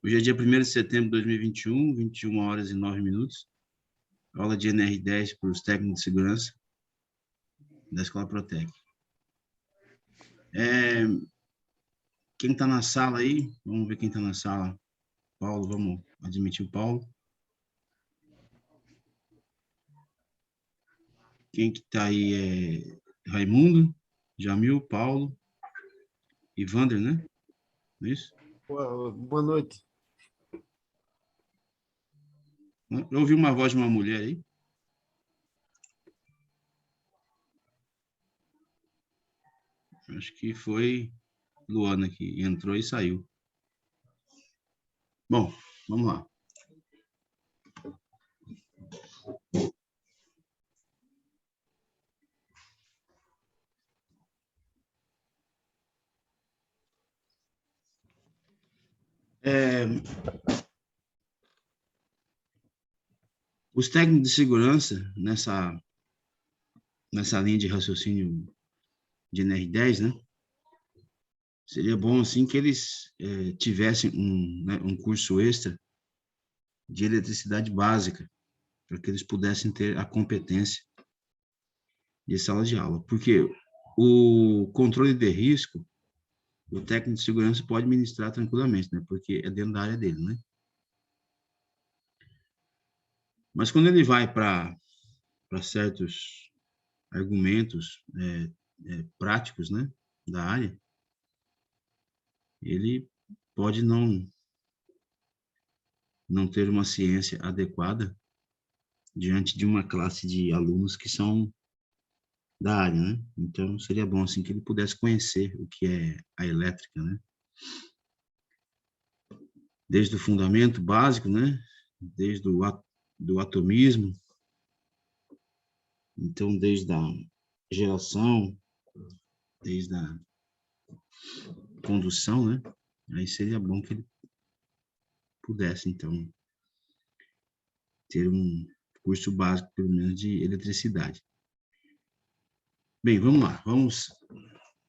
Hoje é dia 1º de setembro de 2021, 21 horas e 9 minutos. Aula de NR10 para os técnicos de segurança da Escola Protec. Quem está na sala aí? Vamos ver quem está na sala. Paulo, vamos admitir o Paulo. Quem que está aí é Raimundo, Jamil, Paulo e Vander, né? É isso? Boa noite. Eu ouvi uma voz de uma mulher aí. Acho que foi Luana que entrou e saiu. Bom, vamos lá. Os técnicos de segurança, nessa linha de raciocínio de NR10, né? Seria bom, assim, que eles tivessem um curso extra de eletricidade básica, para que eles pudessem ter a competência de sala de aula. Porque o controle de risco, o técnico de segurança pode ministrar tranquilamente, né? Porque é dentro da área dele, né? Mas quando ele vai para certos argumentos práticos, né, da área, ele pode não ter uma ciência adequada diante de uma classe de alunos que são da área, né? Então, seria bom, assim, que ele pudesse conhecer o que é a elétrica, né? Desde o fundamento básico, né? Desde do atomismo, então, desde a geração, desde a condução, né? Aí seria bom que ele pudesse, então, ter um curso básico, pelo menos, de eletricidade. Bem, vamos lá, vamos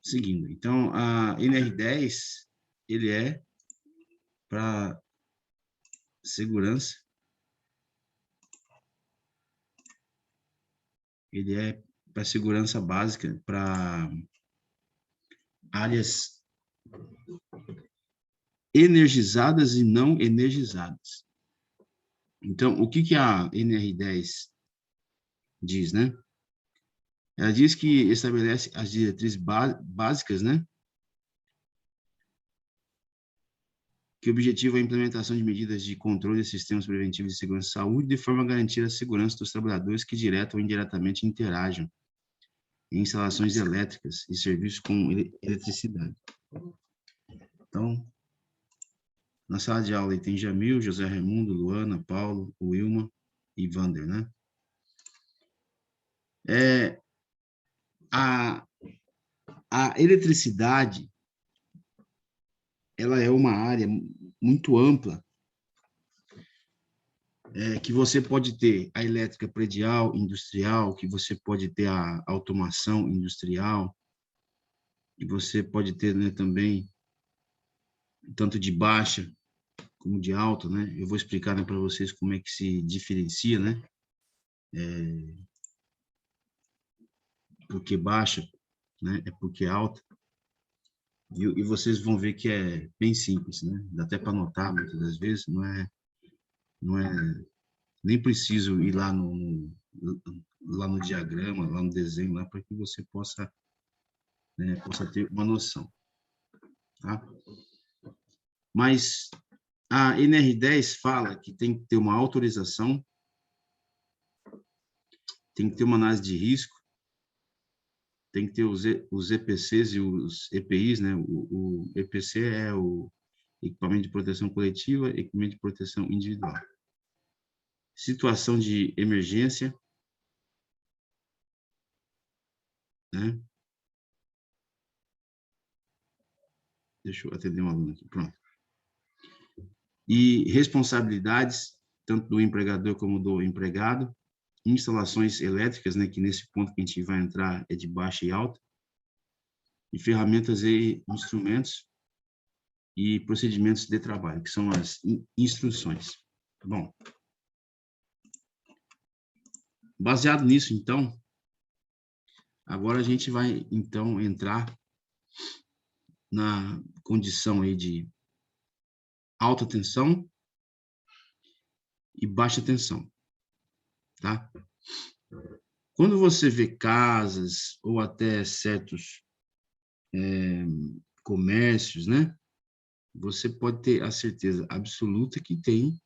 seguindo. Então, a NR10, ele é para segurança, ele é para segurança básica, para áreas energizadas e não energizadas. Então, o que a NR10 diz, né? Ela diz que estabelece as diretrizes básicas, né? Que objetiva a implementação de medidas de controle de sistemas preventivos de segurança e saúde, de forma a garantir a segurança dos trabalhadores que direta ou indiretamente interajam em instalações elétricas e serviços com eletricidade. Então, na sala de aula aí tem Jamil, José Raimundo, Luana, Paulo, Wilma e Vander, né? A eletricidade, ela é uma área muito ampla, que você pode ter a elétrica predial, industrial, que você pode ter a automação industrial, que você pode ter, né, também, tanto de baixa como de alta, né? Eu vou explicar, né, para vocês como é que se diferencia, né? Porque baixa, né? É porque alta. E vocês vão ver que é bem simples, né? Dá até para notar, muitas das vezes, não é nem preciso ir lá no diagrama, lá no desenho, lá para que você possa, né, possa ter uma noção, tá? Mas a NR10 fala que tem que ter uma autorização, tem que ter uma análise de risco, tem que ter os EPCs e os EPIs, né? O EPC é o equipamento de proteção coletiva, equipamento de proteção individual. Situação de emergência, né? Deixa eu atender um aluno aqui, pronto. E responsabilidades, tanto do empregador como do empregado, instalações elétricas, né, que nesse ponto que a gente vai entrar é de baixa e alta, e ferramentas e instrumentos, e procedimentos de trabalho, que são as instruções. Bom, baseado nisso, então, agora a gente vai, então, entrar na condição aí de alta tensão e baixa tensão, tá? Quando você vê casas ou até certos comércios, né? Você pode ter a certeza absoluta que tem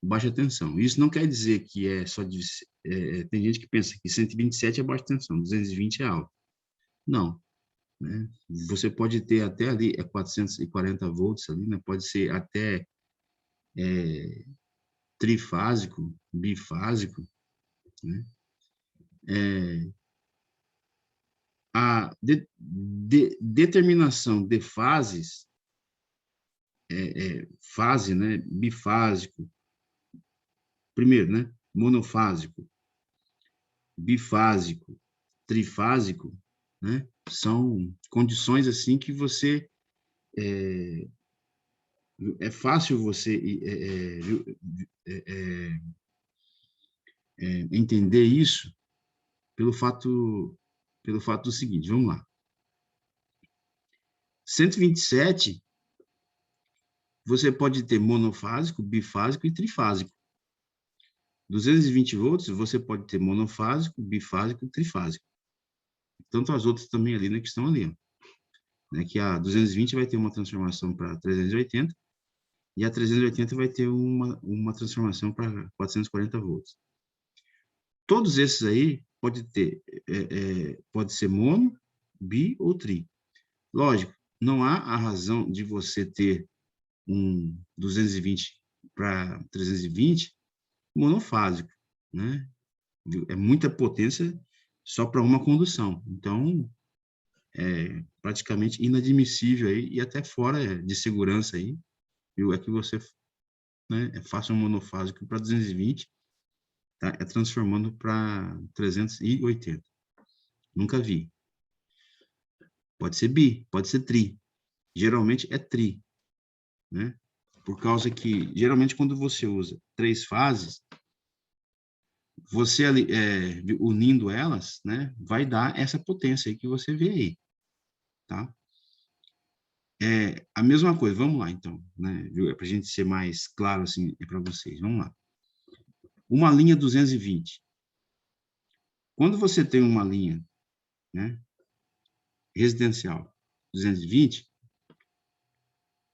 baixa tensão. Isso não quer dizer que é só de... tem gente que pensa que 127 é baixa tensão, 220 é alta. Não, né? Você pode ter até ali 440 volts ali, né? Pode ser até trifásico, bifásico, né? A determinação de fases, fase, né? Bifásico, primeiro, né? Monofásico, bifásico, trifásico, né? São condições assim que você é fácil você entender isso pelo fato do seguinte, vamos lá. 127, você pode ter monofásico, bifásico e trifásico. 220 volts, você pode ter monofásico, bifásico e trifásico. Tanto as outras também ali, né, que estão ali, ó. Né, que a 220 vai ter uma transformação para 380 e a 380 vai ter uma transformação para 440 volts. Todos esses aí pode ser mono, bi ou tri. Lógico, não há a razão de você ter um 220 para 320 monofásico, né? É muita potência só para uma condução. Então, é praticamente inadmissível aí e até fora de segurança aí, viu? É que você, né, faça um monofásico para 220, tá? É transformando para 380. Nunca vi. Pode ser bi, pode ser tri. Geralmente é tri, né? Por causa que, geralmente, quando você usa 3 fases, você ali, unindo elas, né, vai dar essa potência aí que você vê aí, tá? A mesma coisa, vamos lá, então, né, viu? Para a gente ser mais claro, assim, para vocês, vamos lá. Uma linha 220. Quando você tem uma linha, né, residencial 220,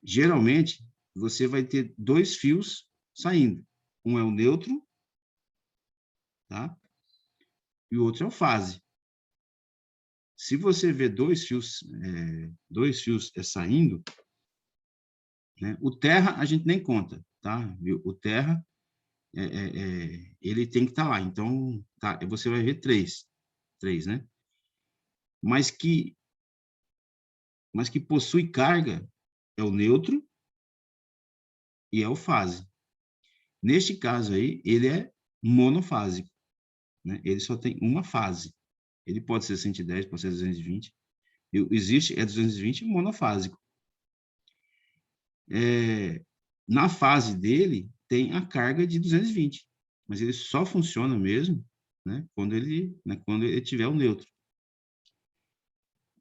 geralmente, você vai ter 2 fios saindo. Um é o neutro, tá? E o outro é o fase. Se você vê 2 fios saindo, né, o terra a gente nem conta, tá? Viu? O terra, ele tem que estar lá. Então, tá, você vai ver 3, né? Mas que possui carga é o neutro e é o fase. Neste caso aí, ele é monofásico, né? Ele só tem uma fase. Ele pode ser 110, pode ser 220. Existe 220 monofásico. Na fase dele, tem a carga de 220, mas ele só funciona mesmo, né, quando ele tiver o neutro.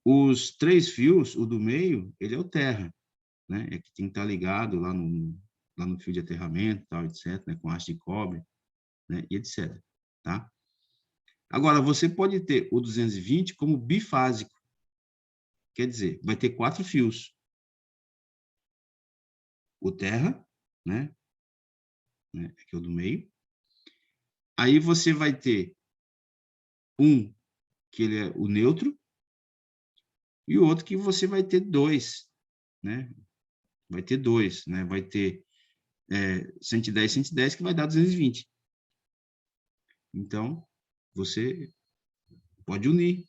Os 3 fios, o do meio, ele é o terra, né, é que tem que estar ligado lá no fio de aterramento, tal, etc., né, com haste de cobre, né, e etc., tá? Agora, você pode ter o 220 como bifásico, quer dizer, vai ter 4 fios. O terra, né, que é o do meio. Aí você vai ter um que ele é o neutro e o outro que você vai ter 2, né? Vai ter 2, né? Vai ter 110, 110 que vai dar 220. Então, você pode unir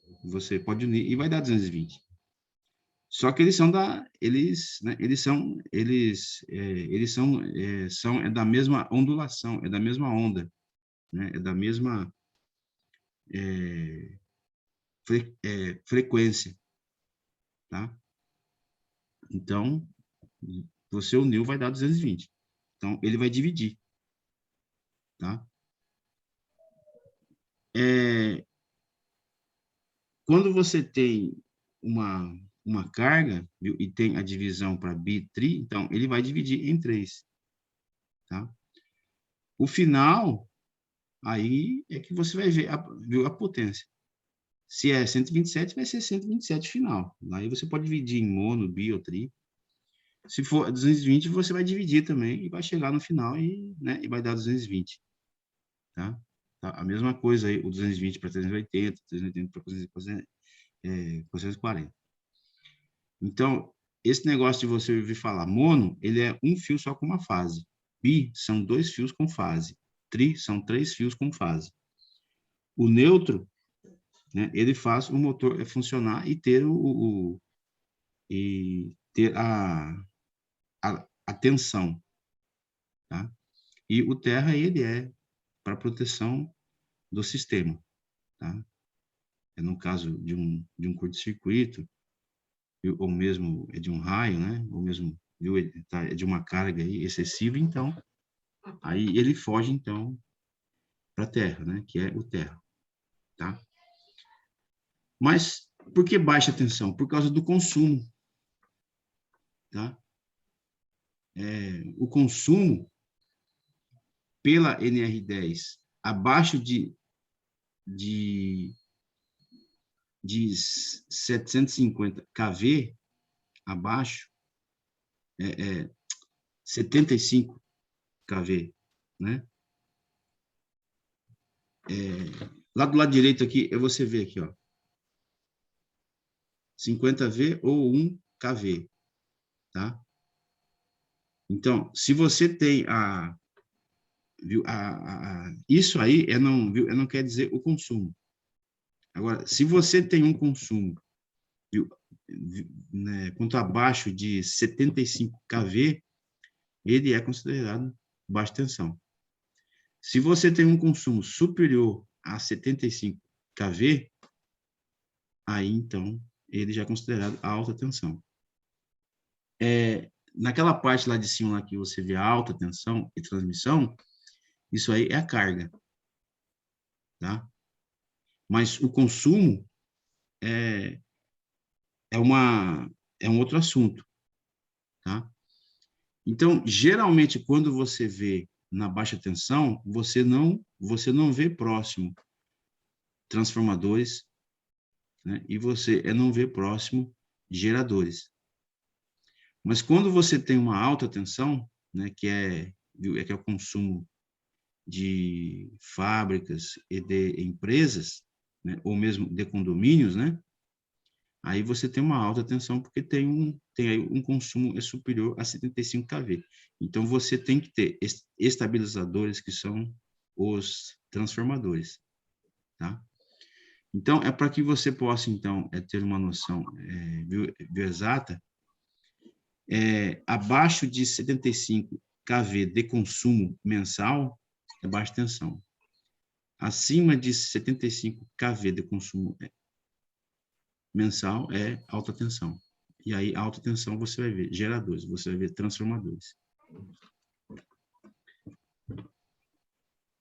e vai dar 220. Só que eles são da mesma ondulação, é da mesma onda, né? É da mesma frequência, tá? Então, você uniu, vai dar 220. Então, ele vai dividir, tá? Quando você tem uma carga, viu, e tem a divisão para bi, tri, então, ele vai dividir em 3, tá? O final, aí é que você vai ver viu, a potência. Se é 127, vai ser 127 final. Aí você pode dividir em mono, bi ou tri. Se for 220, você vai dividir também e vai chegar no final né, e vai dar 220, tá? Tá? A mesma coisa aí, o 220 para 380, 380 para 440. Então, esse negócio de você ouvir falar mono, ele é um fio só com uma fase. Bi são 2 fios com fase. Tri são 3 fios com fase. O neutro, né, ele faz o motor funcionar e ter a tensão, tá? E o terra, ele é para proteção do sistema, tá? É no caso de um curto-circuito, ou mesmo de um raio, né? Ou mesmo de uma carga aí excessiva, então, aí ele foge, então, para a terra, né? Que é o terra, tá? Mas por que baixa tensão? Por causa do consumo, tá? O consumo pela NR10 abaixo de 750 kV, abaixo, 75 kV, né? Lá do lado direito aqui, você vê aqui, ó, 50V ou 1 kV, tá? Então, se você tem viu, isso aí viu, não quer dizer o consumo. Agora, se você tem um consumo, viu, né, quanto abaixo de 75 kV, ele é considerado baixa tensão. Se você tem um consumo superior a 75 kV, aí então ele já é considerado alta tensão. Naquela parte lá de cima lá que você vê a alta tensão e transmissão, isso aí é a carga, tá? Mas o consumo é, é, uma, é um outro assunto, tá? Então, geralmente, quando você vê na baixa tensão, você não vê próximo transformadores, né? E você não vê próximo geradores. Mas quando você tem uma alta tensão, né, que é o consumo de fábricas e de empresas, né, ou mesmo de condomínios, né, aí você tem uma alta tensão porque tem aí um consumo superior a 75 kV. Então você tem que ter estabilizadores que são os transformadores, tá? Então é para que você possa então ter uma noção exata, abaixo de 75 kV de consumo mensal é baixa tensão. Acima de 75 kV de consumo mensal é alta tensão. E aí, alta tensão, você vai ver geradores, você vai ver transformadores.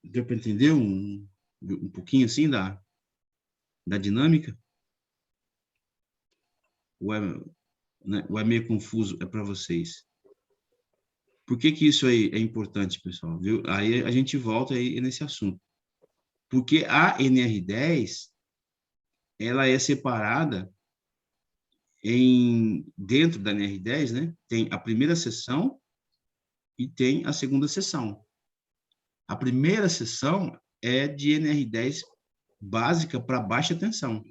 Deu para entender um pouquinho assim da dinâmica? Ou é meio confuso? É para vocês. Por que isso aí é importante, pessoal? Viu? Aí a gente volta aí nesse assunto. Porque a NR10, ela é separada dentro da NR10, né? Tem a primeira seção e tem a segunda seção. A primeira seção é de NR10 básica para baixa tensão.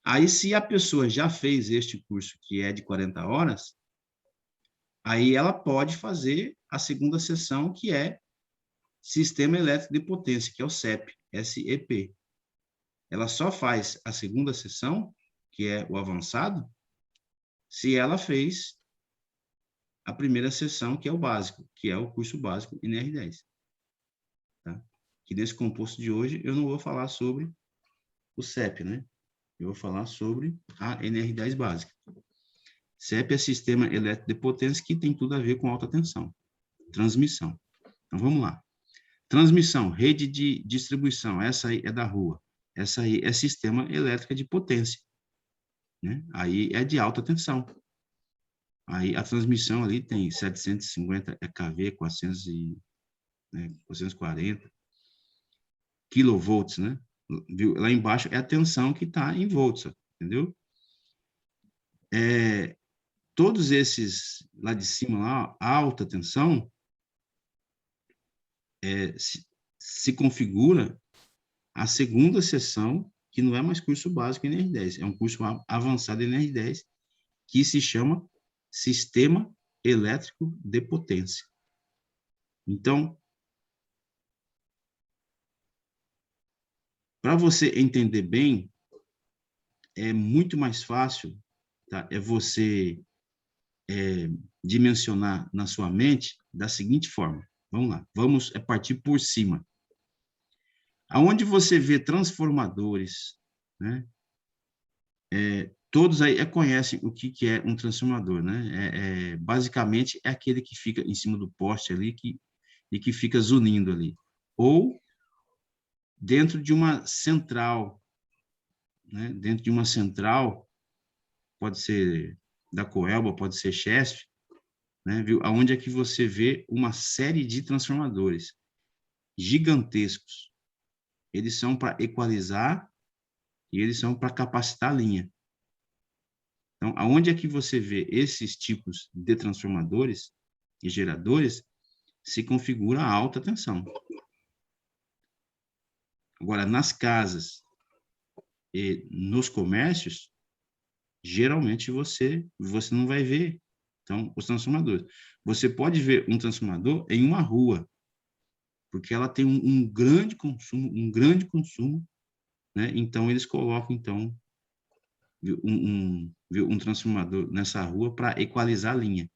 Aí, se a pessoa já fez este curso, que é de 40 horas, aí ela pode fazer a segunda sessão, que é Sistema Elétrico de Potência, que é o SEP, SEP. Ela só faz a segunda sessão, que é o avançado, se ela fez a primeira sessão, que é o básico, que é o curso básico NR10. Tá? Que nesse composto de hoje eu não vou falar sobre o CEP, né? Eu vou falar sobre a NR10 básica. CEP é Sistema Elétrico de Potência, que tem tudo a ver com alta tensão, transmissão. Então, vamos lá. Transmissão, rede de distribuição, essa aí é da rua. Essa aí é sistema elétrico de potência, né? Aí é de alta tensão. Aí a transmissão ali tem 750 kV, 440 kilovolts, né? Viu? Lá embaixo é a tensão que está em volts, entendeu? Todos esses lá de cima, lá, alta tensão, se configura a segunda seção, que não é mais curso básico em NR10, é um curso avançado em NR10, que se chama Sistema Elétrico de Potência. Então, para você entender bem, é muito mais fácil, tá? É você dimensionar na sua mente da seguinte forma. Vamos lá, vamos partir por cima. Aonde você vê transformadores, né? Todos aí conhecem o que é um transformador, né? Basicamente, é aquele que fica em cima do poste ali e que fica zunindo ali. Ou dentro de uma central, né? Dentro de uma central, pode ser da Coelba, pode ser Chesf, né? Viu? Aonde é que você vê uma série de transformadores gigantescos. Eles são para equalizar e eles são para capacitar a linha. Então, aonde é que você vê esses tipos de transformadores e geradores, se configura a alta tensão. Agora, nas casas e nos comércios, geralmente você não vai ver, então, os transformadores. Você pode ver um transformador em uma rua, porque ela tem um grande consumo, né? Então, eles colocam, então, um transformador nessa rua para equalizar a linha,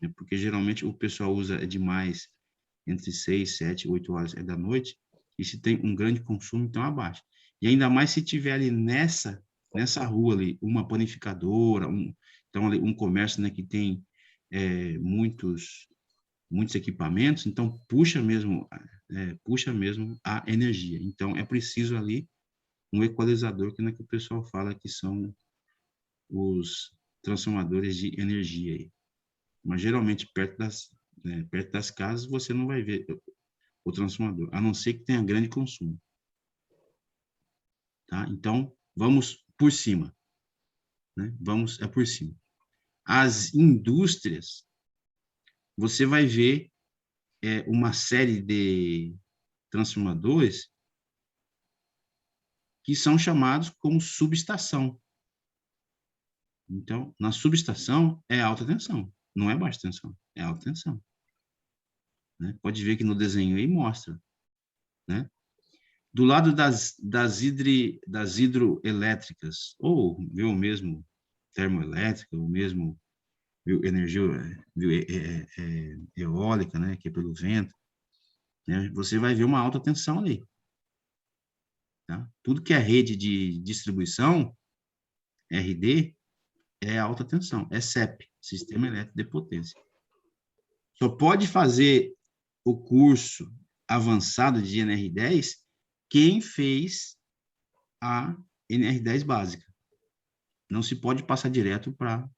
né? Porque geralmente o pessoal usa demais entre 6, 7, 8 horas da noite, e se tem um grande consumo, então abaixa. E ainda mais se tiver ali nessa rua ali, uma panificadora, então ali um comércio, né, que tem muitos equipamentos, então puxa mesmo a energia. Então é preciso ali um equalizador, que, né, que o pessoal fala que são os transformadores de energia aí. Mas geralmente perto das casas você não vai ver o transformador, a não ser que tenha grande consumo. Tá? Então, vamos por cima. Né? Vamos por cima. As indústrias, você vai ver uma série de transformadores que são chamados como subestação. Então, na subestação é alta tensão, não é baixa tensão, é alta tensão. Né? Pode ver que no desenho aí mostra. Né? Do lado das hidroelétricas, ou viu, mesmo termoelétrica, ou mesmo viu, energia viu, eólica, né, que é pelo vento, né, você vai ver uma alta tensão ali. Tá? Tudo que é rede de distribuição, RD, é alta tensão, é CEP, Sistema Elétrico de Potência. Só pode fazer o curso avançado de NR10 quem fez a NR10 básica. Não se pode passar direto para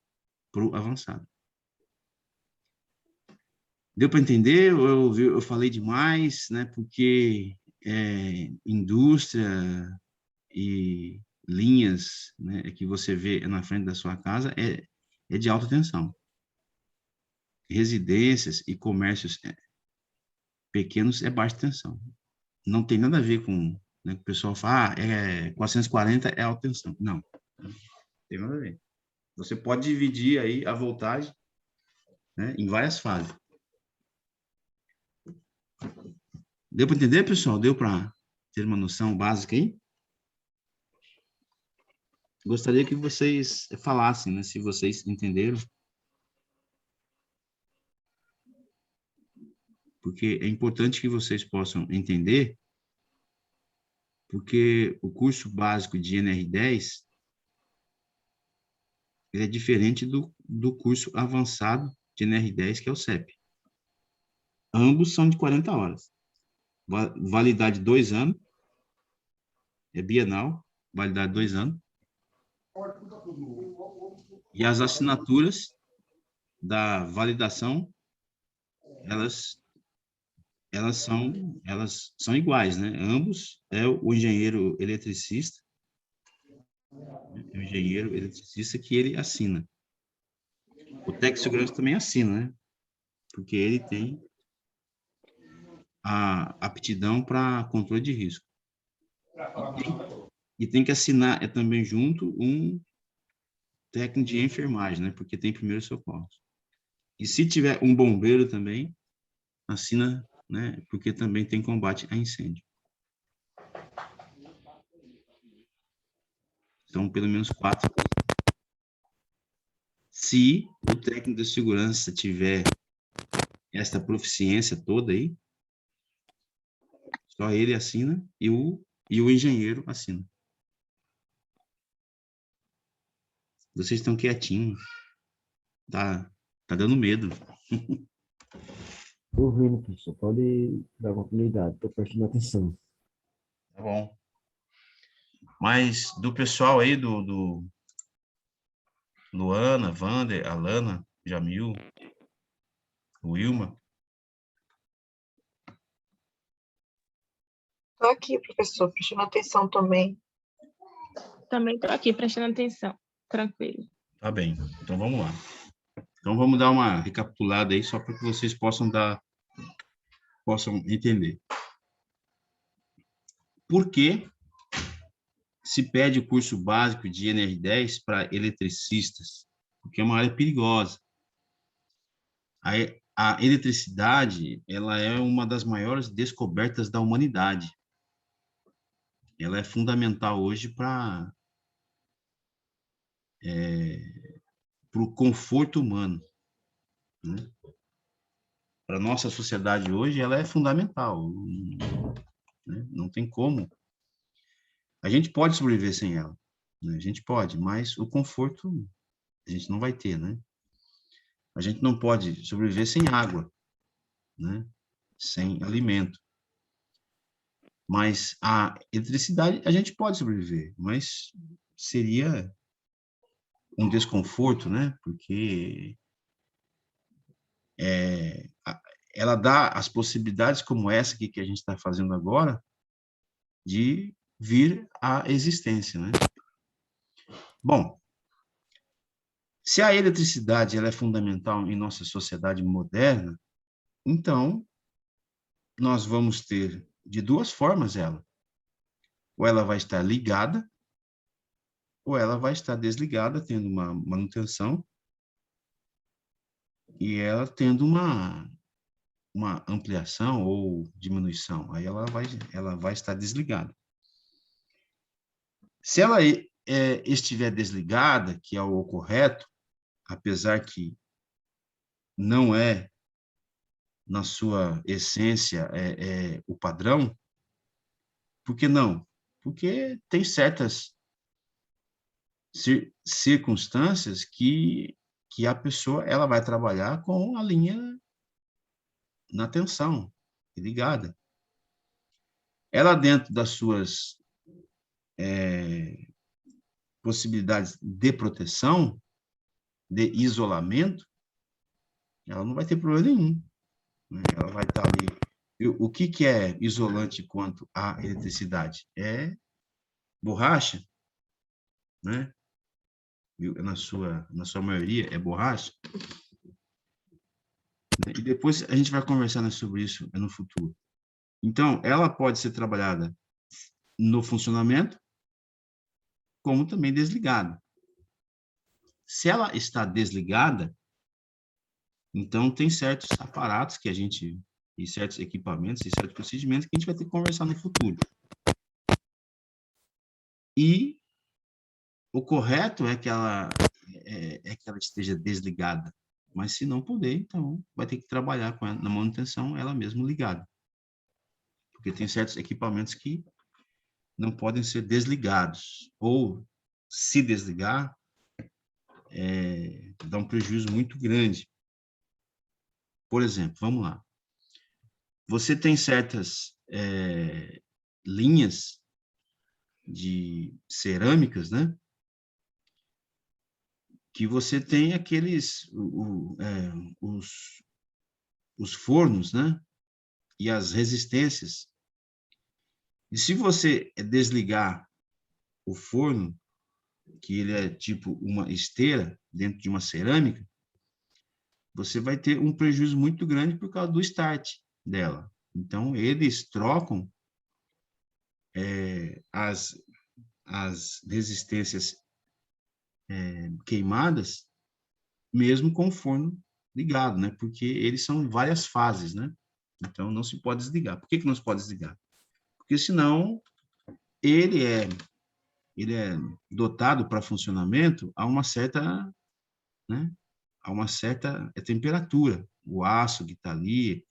o avançado. Deu para entender? Eu falei demais, né? Porque indústria e linhas, né, que você vê na frente da sua casa é de alta tensão. Residências e comércios pequenos é baixa tensão. Não tem nada a ver com, né, o pessoal fala, 440 é alta tensão. Não, não tem nada a ver. Você pode dividir aí a voltagem, né, em várias fases. Deu para entender, pessoal? Deu para ter uma noção básica aí? Gostaria que vocês falassem, né, se vocês entenderam. Porque é importante que vocês possam entender, porque o curso básico de NR10, ele é diferente do curso avançado de NR10, que é o CEP. Ambos são de 40 horas. Validade 2 anos, é bienal, validade 2 anos. E as assinaturas da validação, elas são iguais, né? Ambos é o engenheiro eletricista, que ele assina. O técnico de segurança também assina, né? Porque ele tem a aptidão para controle de risco. E tem que assinar também junto um técnico de enfermagem, né? Porque tem primeiro socorro. E se tiver um bombeiro também, assina, né? Porque também tem combate a incêndio. Então, pelo menos 4. Se o técnico de segurança tiver essa proficiência toda aí, só ele assina e o engenheiro assina. Vocês estão quietinhos. Tá dando medo. Tô ouvindo, professor. Pode dar continuidade. Estou prestando atenção. Tá bom. Mas do pessoal aí, do Luana, Vander, Alana, Jamil, Wilma. Estou aqui, professor, prestando atenção também. Também estou aqui prestando atenção. Tranquilo. Tá bem. Então vamos lá. Então vamos dar uma recapitulada aí, só para que vocês possam entender. Por que se pede o curso básico de NR10 para eletricistas? Porque é uma área perigosa. A eletricidade, ela é uma das maiores descobertas da humanidade. Ela é fundamental hoje para o conforto humano, né? Para a nossa sociedade hoje, ela é fundamental, né? Não tem como. A gente pode sobreviver sem ela, né? A gente pode, mas o conforto a gente não vai ter, né? A gente não pode sobreviver sem água, né? Sem alimento. Mas a eletricidade a gente pode sobreviver, mas seria um desconforto, né? Porque ela dá as possibilidades como essa aqui que a gente está fazendo agora de vir à existência, né? Bom, se a eletricidade ela é fundamental em nossa sociedade moderna, então nós vamos ter de duas formas ela. Ou ela vai estar ligada, ou ela vai estar desligada, tendo uma manutenção, e ela tendo uma ampliação ou diminuição. Aí ela vai estar desligada. Se ela estiver desligada, que é o correto, apesar que não é, na sua essência, o padrão, por que não? Porque tem certas circunstâncias que a pessoa ela vai trabalhar com a linha na tensão, ligada. Ela, dentro das suas possibilidades de proteção, de isolamento, ela não vai ter problema nenhum, né? Ela vai estar ali. O que é isolante quanto à eletricidade? É borracha, né? Na sua maioria, é borracha. E depois a gente vai conversar sobre isso no futuro. Então, ela pode ser trabalhada no funcionamento, como também desligada. Se ela está desligada, então tem certos aparatos que a gente, e certos equipamentos, e certos procedimentos que a gente vai ter que conversar no futuro. E o correto é que ela esteja desligada. Mas se não puder, então vai ter que trabalhar com ela, na manutenção, ela mesma ligada. Porque tem certos equipamentos que não podem ser desligados. Ou, se desligar, dá um prejuízo muito grande. Por exemplo, vamos lá. Você tem certas linhas de cerâmicas, né? Que você tem aqueles, os fornos, né? E as resistências. E se você desligar o forno, que ele é tipo uma esteira dentro de uma cerâmica, você vai ter um prejuízo muito grande por causa do start dela. Então, eles trocam as resistências queimadas, mesmo com o forno ligado, né? Porque eles são várias fases, né? Então, não se pode desligar. Por que não se pode desligar? Porque, senão, ele é dotado para funcionamento a uma certa, né? A uma certa temperatura. O aço que está ali,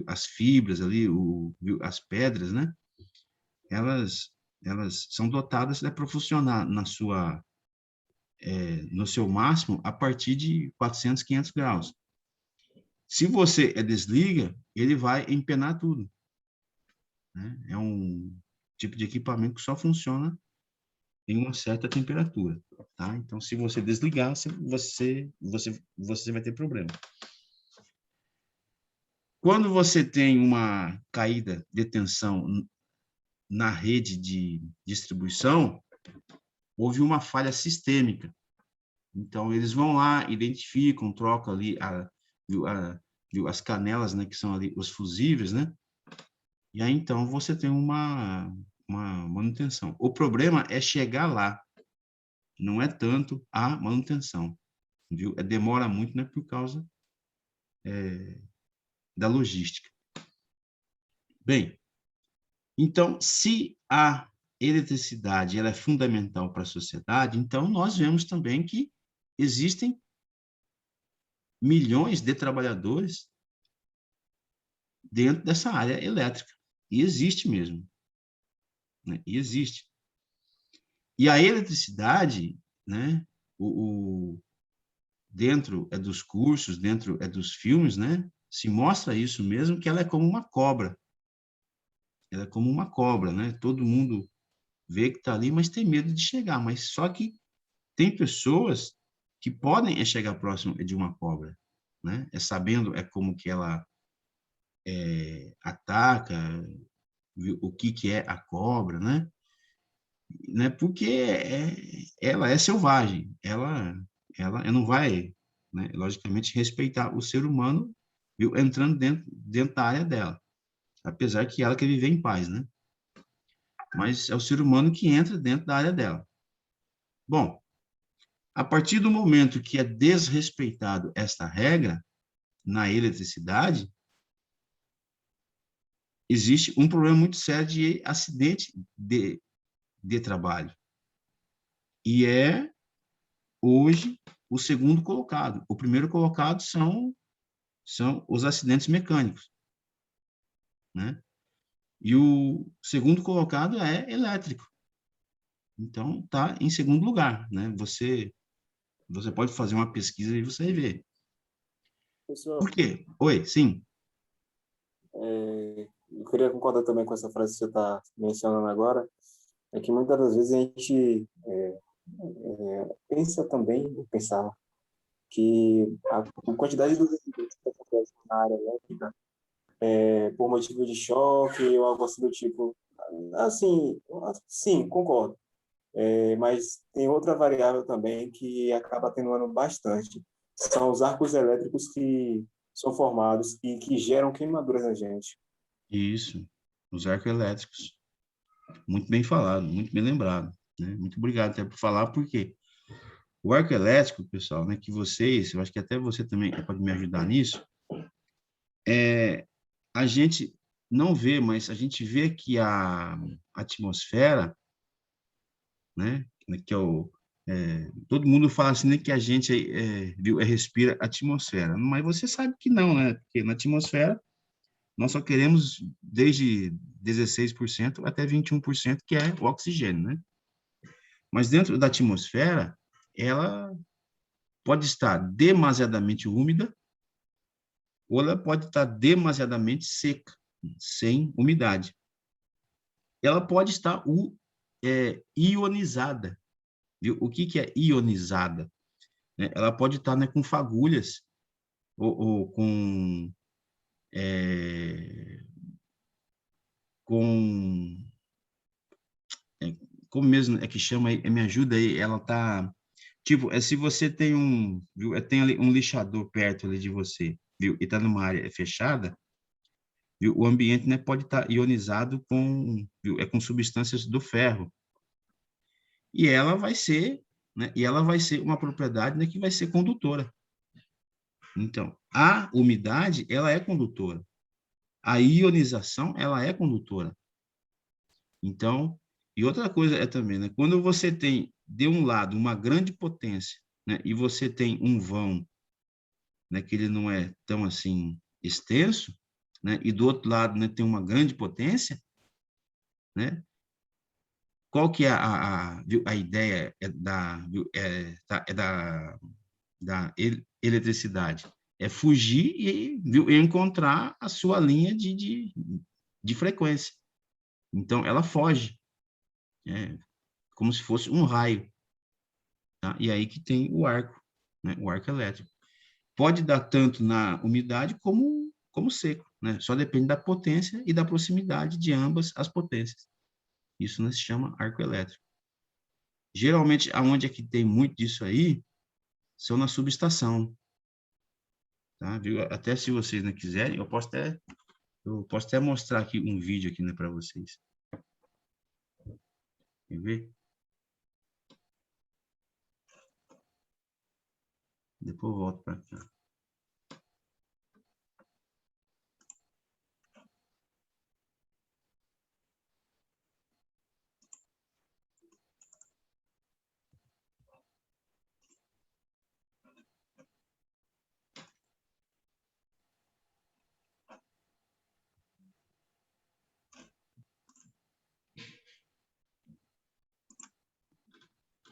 as fibras ali, as pedras, né? Elas são dotadas para funcionar no seu máximo a partir de 400, 500 graus. Se você desliga, ele vai empenar tudo, né? É um tipo de equipamento que só funciona em uma certa temperatura, tá? Então, se você desligar, você vai ter problema. Quando você tem uma caída de tensão na rede de distribuição, houve uma falha sistêmica. Então, eles vão lá, identificam, trocam ali as canelas, né, que são ali os fusíveis, né? E aí, então, você tem uma manutenção. O problema é chegar lá, não é tanto a manutenção, viu? Demora muito, né, por causa da logística. Bem, então, se a eletricidade ela é fundamental para a sociedade, então nós vemos também que existem milhões de trabalhadores dentro dessa área elétrica. E existe mesmo, né? E existe. E a eletricidade, né? Dentro dos cursos, dentro dos filmes, né? Se mostra isso mesmo, que ela é como uma cobra. Ela é como uma cobra, né? Todo mundo vê que está ali, mas tem medo de chegar. Mas só que tem pessoas que podem chegar próximo de uma cobra, né? Sabendo como que ela ataca, o que é a cobra, né? Porque ela é selvagem, ela não vai, né, logicamente, respeitar o ser humano, viu, entrando dentro da área dela, apesar que ela quer viver em paz, né? Mas é o ser humano que entra dentro da área dela. Bom, a partir do momento que é desrespeitado esta regra na eletricidade, existe um problema muito sério de acidente de trabalho. E hoje, o segundo colocado. O primeiro colocado são os acidentes mecânicos, né? E o segundo colocado é elétrico. Então, está em segundo lugar, né? Você pode fazer uma pesquisa e você vai ver. Pessoal, Por quê? Oi, sim. eu queria concordar também com essa frase que você está mencionando agora, é que muitas das vezes a gente pensa também, pensar que a quantidade dos acidentes que acontecem na área elétrica por motivo de choque ou algo assim do tipo, assim, sim, concordo. Mas tem outra variável também que acaba atenuando bastante. São os arcos elétricos que são formados e que geram queimaduras na gente. Isso, os arcos elétricos. Muito bem falado, muito bem lembrado, né? Muito obrigado até por falar, porque o arco elétrico, pessoal, né, que vocês, eu acho que até você também pode me ajudar nisso, a gente não vê, mas a gente vê que a atmosfera, né, que todo mundo fala assim, né, que a gente respira atmosfera, mas você sabe que não, né, porque na atmosfera nós só queremos desde 16% até 21%, que é o oxigênio, né? Mas dentro da atmosfera, ela pode estar demasiadamente úmida ou ela pode estar demasiadamente seca, sem umidade. Ela pode estar ionizada. Viu? O que é ionizada? Ela pode estar, né, com fagulhas ou com como mesmo é que chama aí, me ajuda aí, ela tá, tipo, se você tem viu, tem ali um lixador perto ali de você, viu, e tá numa área fechada, viu, o ambiente, né, pode estar ionizado viu, com substâncias do ferro, e ela vai ser, né, uma propriedade, né, que vai ser condutora. Então, a umidade, ela é condutora. A ionização, ela é condutora. Então, e outra coisa é também, né, quando você tem, de um lado, uma grande potência, né, e você tem um vão, né, que ele não é tão, assim, extenso, né, e do outro lado, né, tem uma grande potência, né, qual que é a ideia da eletricidade? É fugir e, viu, encontrar a sua linha de frequência. Então, ela foge, como se fosse um raio. Tá? E aí que tem o arco, né? O arco elétrico. Pode dar tanto na umidade como seco, né? Só depende da potência e da proximidade de ambas as potências. Isso, né, se chama arco elétrico. Geralmente, aonde é que tem muito disso aí, são na subestação. Tá? Viu? Até se vocês não quiserem, eu posso até mostrar aqui um vídeo aqui, né, para vocês. Quer ver? Depois eu volto para cá.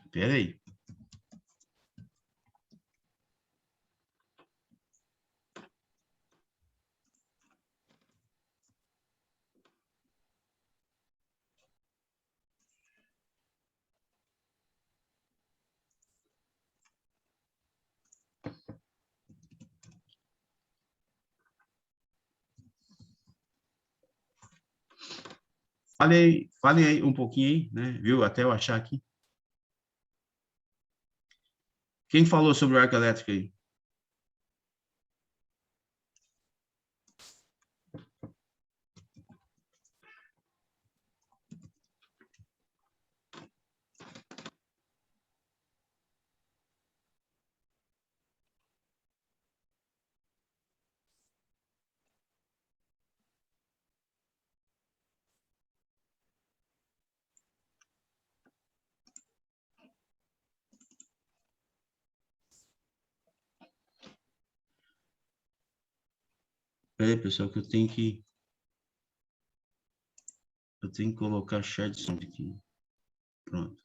Espera aí. Falem aí um pouquinho aí, né? Viu? Até eu achar aqui. Quem falou sobre o arco elétrico aí? Espera aí, pessoal, que eu tenho que colocar chat de som aqui. Pronto.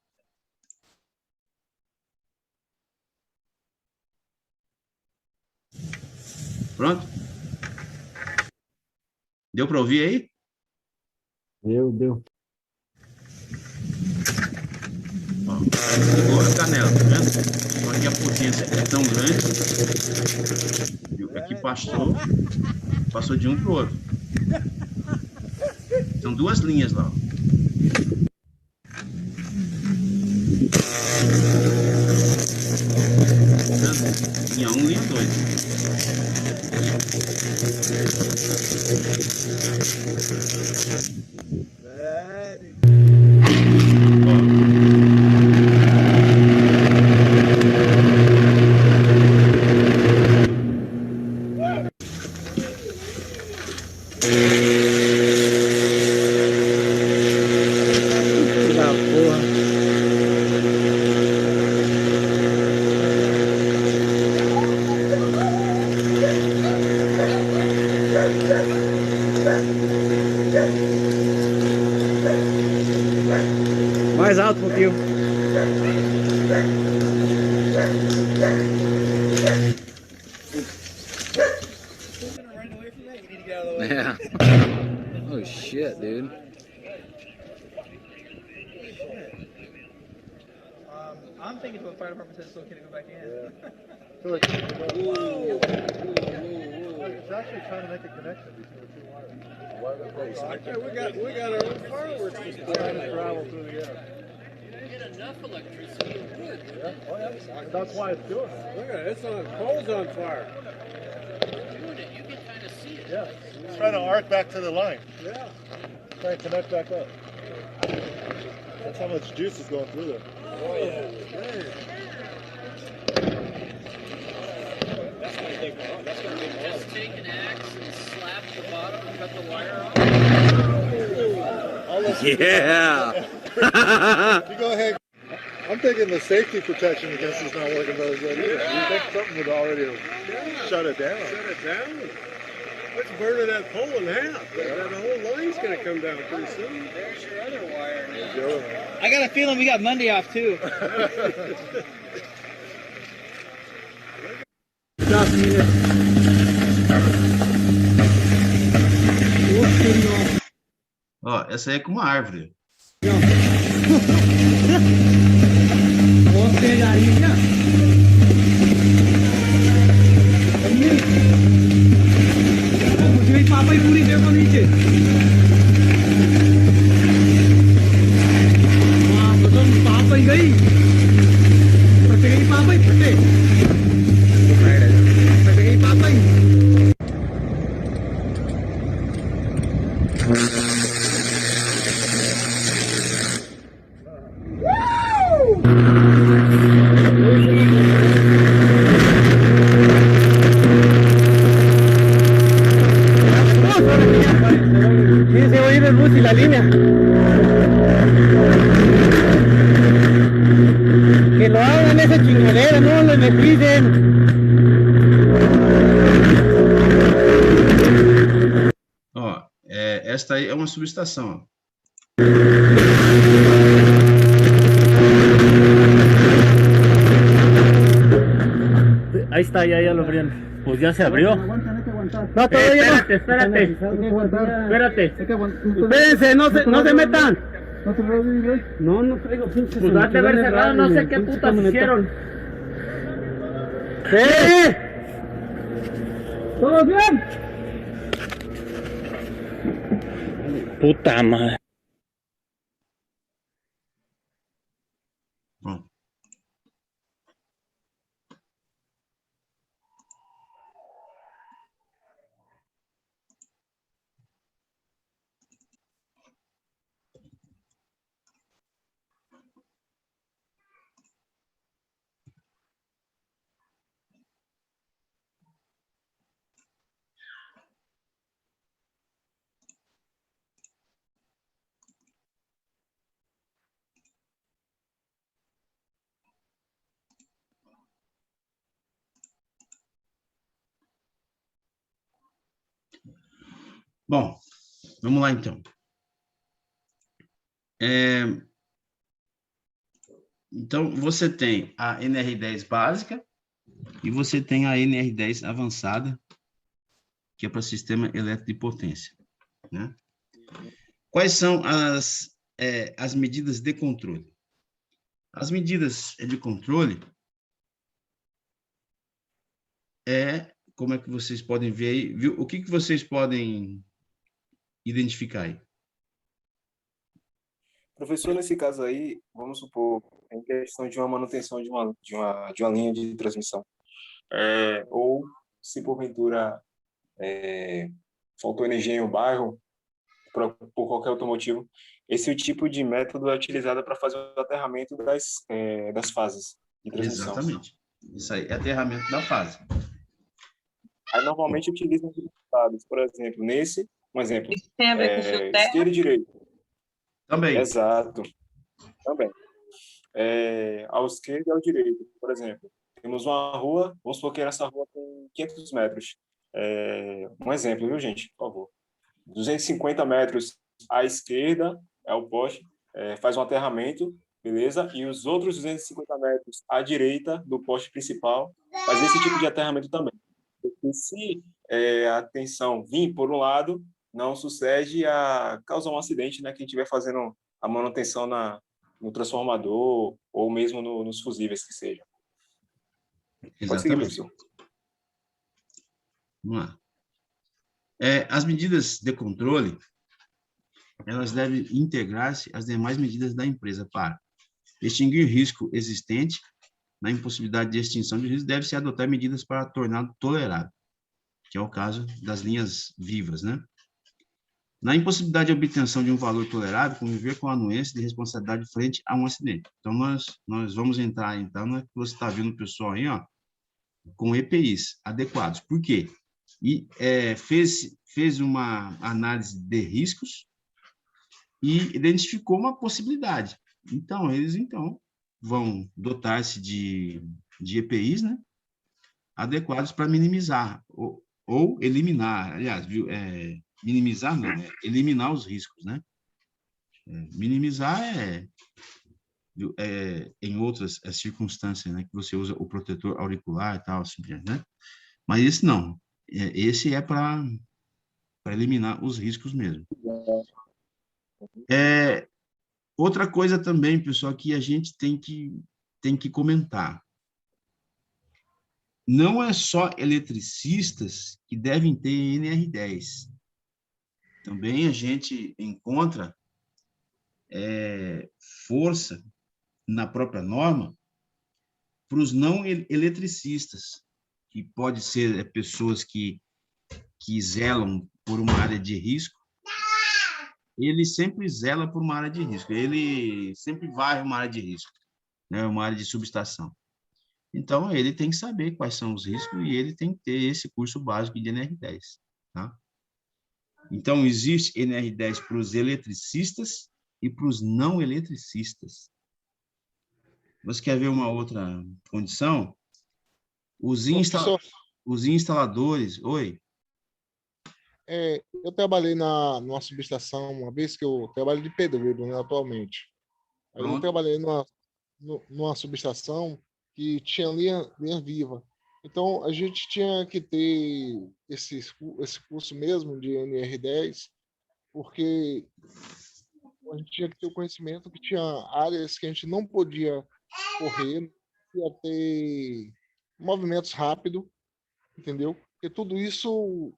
Pronto? Deu para ouvir aí? Deu. Ó, igual a canela, tá vendo? Só que a potência é tão grande, viu? Aqui passou de um para o outro. São duas linhas lá. Ó. Linha 1, linha 2. Mais alto um pouquinho. Yeah. Oh shit, dude. I'm thinking the fire department says it's okay to go back in. It's actually trying to make a connection between the two wires. Okay, we got our own fireworks display. Trying to travel through the air. Get enough electricity, it would. Yeah, oh yeah. That's why it's doing it. Look at it, it's on, pole's on fire. Yeah. You can kind of see it. Yeah. It's trying to arc back to the line. Yeah. Trying to connect back up. That's how much juice is going through there. Oh, yeah. Man. Just take an axe and slap the bottom and cut the wire off. Yeah. You go ahead. I'm thinking the safety protection against this not working very good either. You think something would already have shut it down. Shut it down. Let's burn that pole in half. That whole line's going to come down pretty soon. There's your other wire. The other one. I got a feeling we got Monday off too. Ó, essa aí é com uma árvore. Ó, esta aí é uma subestação, ó. Ahí está, ya lo abrieron. Pues ya se abrió. No, todavía no. Espérate. Espérense, no se metan. No traigo pinches. Pues date haber cerrado, no sé qué putas hicieron. ¡Sí! ¿Todo bien? Puta madre. Pronto. Bom, vamos lá então. Então, você tem a NR10 básica e você tem a NR10 avançada, que é para sistema elétrico de potência, né? Quais são as medidas de controle? As medidas de controle como é que vocês podem ver aí, viu? O que vocês podem identificar aí? Professor, nesse caso aí, vamos supor, em questão de uma manutenção de uma linha de transmissão, ou se porventura faltou energia em um bairro, por qualquer outro motivo, esse tipo de método é utilizado para fazer o aterramento das fases de transmissão. Exatamente. Isso aí é aterramento da fase. Aí normalmente utilizam os dados, por exemplo, um exemplo, Isso tem a ver com fio terra? esquerda e direita. Também. Exato. Também. Ao esquerdo e ao direito, por exemplo. Temos uma rua, vamos supor que essa rua tem 500 metros. Um exemplo, viu, gente? Por favor. 250 metros à esquerda é o poste, faz um aterramento beleza? E os outros 250 metros à direita do poste principal, fazer esse tipo de aterramento também. Porque se a tensão vir por um lado, não sucede a causar um acidente, né? Quem estiver fazendo a manutenção no transformador ou mesmo nos fusíveis que seja. Pode seguir, Exatamente. professor. Vamos lá. As medidas de controle, elas devem integrar-se às demais medidas da empresa para extinguir risco existente. Na impossibilidade de extinção de risco, deve-se adotar medidas para torná-lo tolerável, que é o caso das linhas vivas, né? Na impossibilidade de obtenção de um valor tolerável, conviver com a anuência de responsabilidade frente a um acidente. Então, nós vamos entrar, então, no que você está vendo o pessoal aí, ó, com EPIs adequados. Por quê? E fez uma análise de riscos e identificou uma possibilidade. Então, eles vão dotar-se de EPIs, né, adequados para minimizar ou eliminar, aliás, minimizar não, eliminar os riscos, né? Minimizar em outras circunstâncias, né, que você usa o protetor auricular e tal, assim, né? Mas esse não. Esse é para eliminar os riscos mesmo. Outra coisa também, pessoal, que a gente tem que comentar. Não é só eletricistas que devem ter NR10. Também a gente encontra força na própria norma para os não eletricistas, que pode ser pessoas que zelam por uma área de risco. Ele sempre zela por uma área de risco, ele sempre varre uma área de risco, né, uma área de subestação. Então, ele tem que saber quais são os riscos e ele tem que ter esse curso básico de NR10. Tá? Então, existe NR10 para os eletricistas e para os não eletricistas. Você quer ver uma outra condição? Os instaladores... Oi? Eu trabalhei numa subestação, uma vez que eu trabalho de pedreiro, né, atualmente. Aí eu trabalhei numa subestação que tinha linha viva. Então, a gente tinha que ter esse curso mesmo de NR10, porque a gente tinha que ter o conhecimento que tinha áreas que a gente não podia correr, ia ter movimentos rápidos, entendeu? Porque tudo isso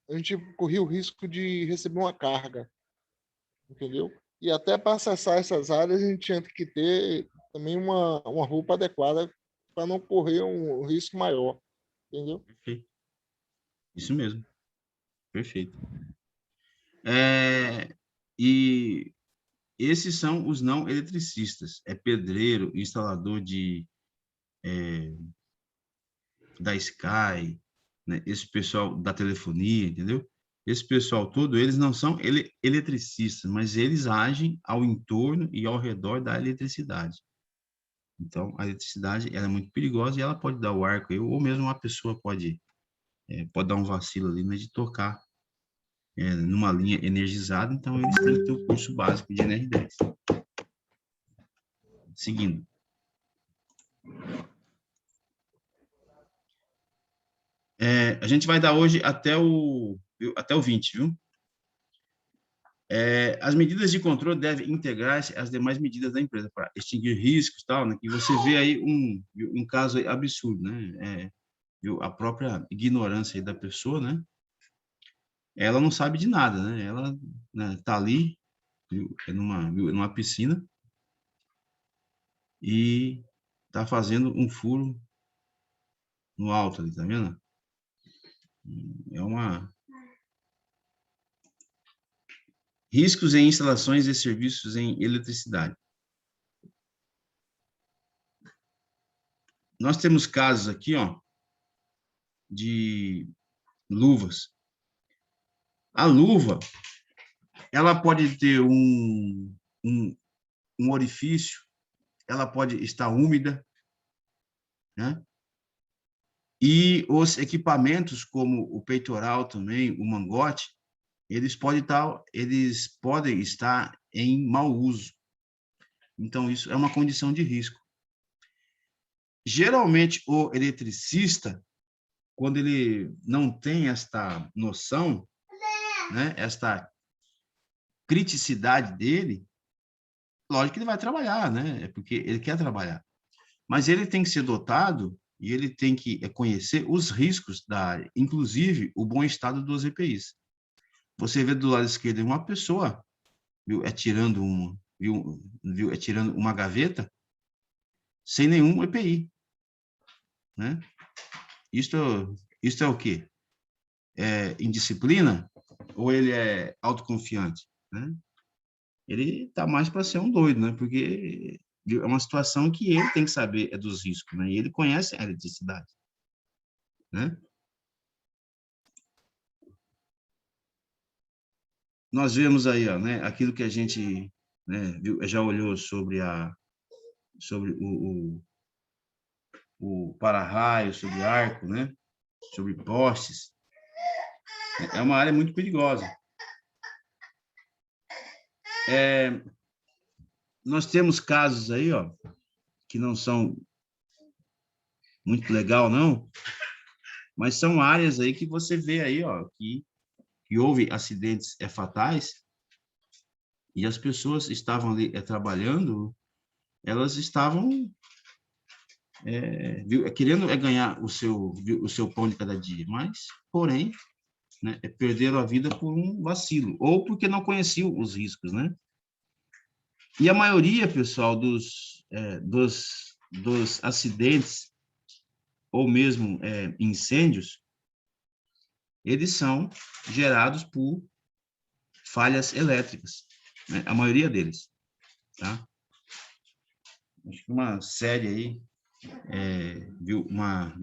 a gente corria o risco de receber uma carga, entendeu? E até para acessar essas áreas, a gente tinha que ter também uma roupa adequada para não correr um risco maior, entendeu? Perfeito. Isso mesmo. Perfeito. E esses são os não eletricistas. Pedreiro, instalador da Sky, né? Esse pessoal da telefonia, entendeu? Esse pessoal todo, eles não são eletricistas, mas eles agem ao entorno e ao redor da eletricidade. Então, a eletricidade ela é muito perigosa e ela pode dar o arco, ou mesmo uma pessoa pode dar um vacilo ali, mas de tocar numa linha energizada, então eles têm que ter o curso básico de NR10. Seguindo. A gente vai dar hoje até o 20, viu? As medidas de controle devem integrar-se às demais medidas da empresa para extinguir riscos, tal, né? Que você vê aí um caso aí absurdo, né? A própria ignorância aí da pessoa, né? Ela não sabe de nada, né? Ela, né, tá ali numa piscina e tá fazendo um furo no alto ali, tá vendo? Riscos em instalações e serviços em eletricidade. Nós temos casos aqui, ó, de luvas. A luva, ela pode ter um orifício, ela pode estar úmida, né? E os equipamentos, como o peitoral também, o mangote, eles podem estar em mau uso. Então, isso é uma condição de risco. Geralmente, o eletricista, quando ele não tem esta noção, né, esta criticidade dele, lógico que ele vai trabalhar, né? É porque ele quer trabalhar. Mas ele tem que ser dotado e ele tem que conhecer os riscos da área, inclusive o bom estado dos EPIs. Você vê do lado esquerdo uma pessoa, viu, atirando uma gaveta sem nenhum EPI, né? Isto é o quê? É indisciplina ou ele é autoconfiante, né? Ele está mais para ser um doido, né? Porque é uma situação que ele tem que saber dos riscos, né? E ele conhece a eletricidade, né? Nós vemos aí, ó, né, aquilo que a gente, né, já olhou sobre o para-raio, sobre arco, né? Sobre postes. É uma área muito perigosa. Nós temos casos aí, ó, que não são muito legal, não, mas são áreas aí que você vê aí, ó, que houve acidentes fatais e as pessoas estavam ali trabalhando, elas estavam querendo ganhar o seu pão de cada dia, mas, porém, né, perderam a vida por um vacilo, ou porque não conheciam os riscos, né? E a maioria, pessoal, dos acidentes, ou mesmo incêndios, eles são gerados por falhas elétricas, né? A maioria deles, tá? Acho que uma série aí viu uma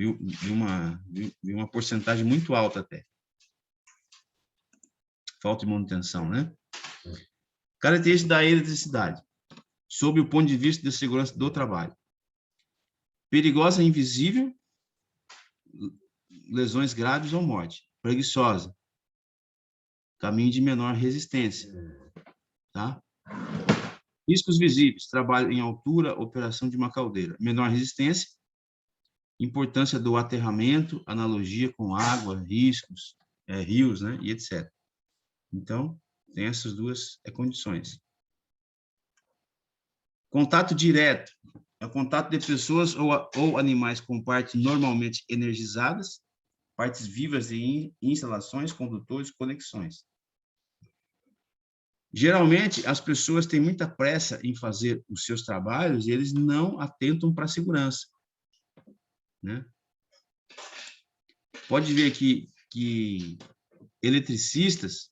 porcentagem muito alta até. Falta de manutenção, né? Característica da eletricidade, sob o ponto de vista de segurança do trabalho. Perigosa e invisível, lesões graves ou morte. Preguiçosa, caminho de menor resistência, tá? Riscos visíveis, trabalho em altura, operação de uma caldeira. Menor resistência, importância do aterramento, analogia com água, riscos, rios, né, e etc. Então, tem essas duas condições. Contato direto, é o contato de pessoas ou animais com partes normalmente energizadas, partes vivas de instalações, condutores, conexões. Geralmente, as pessoas têm muita pressa em fazer os seus trabalhos e eles não atentam para a segurança, né? Pode ver que eletricistas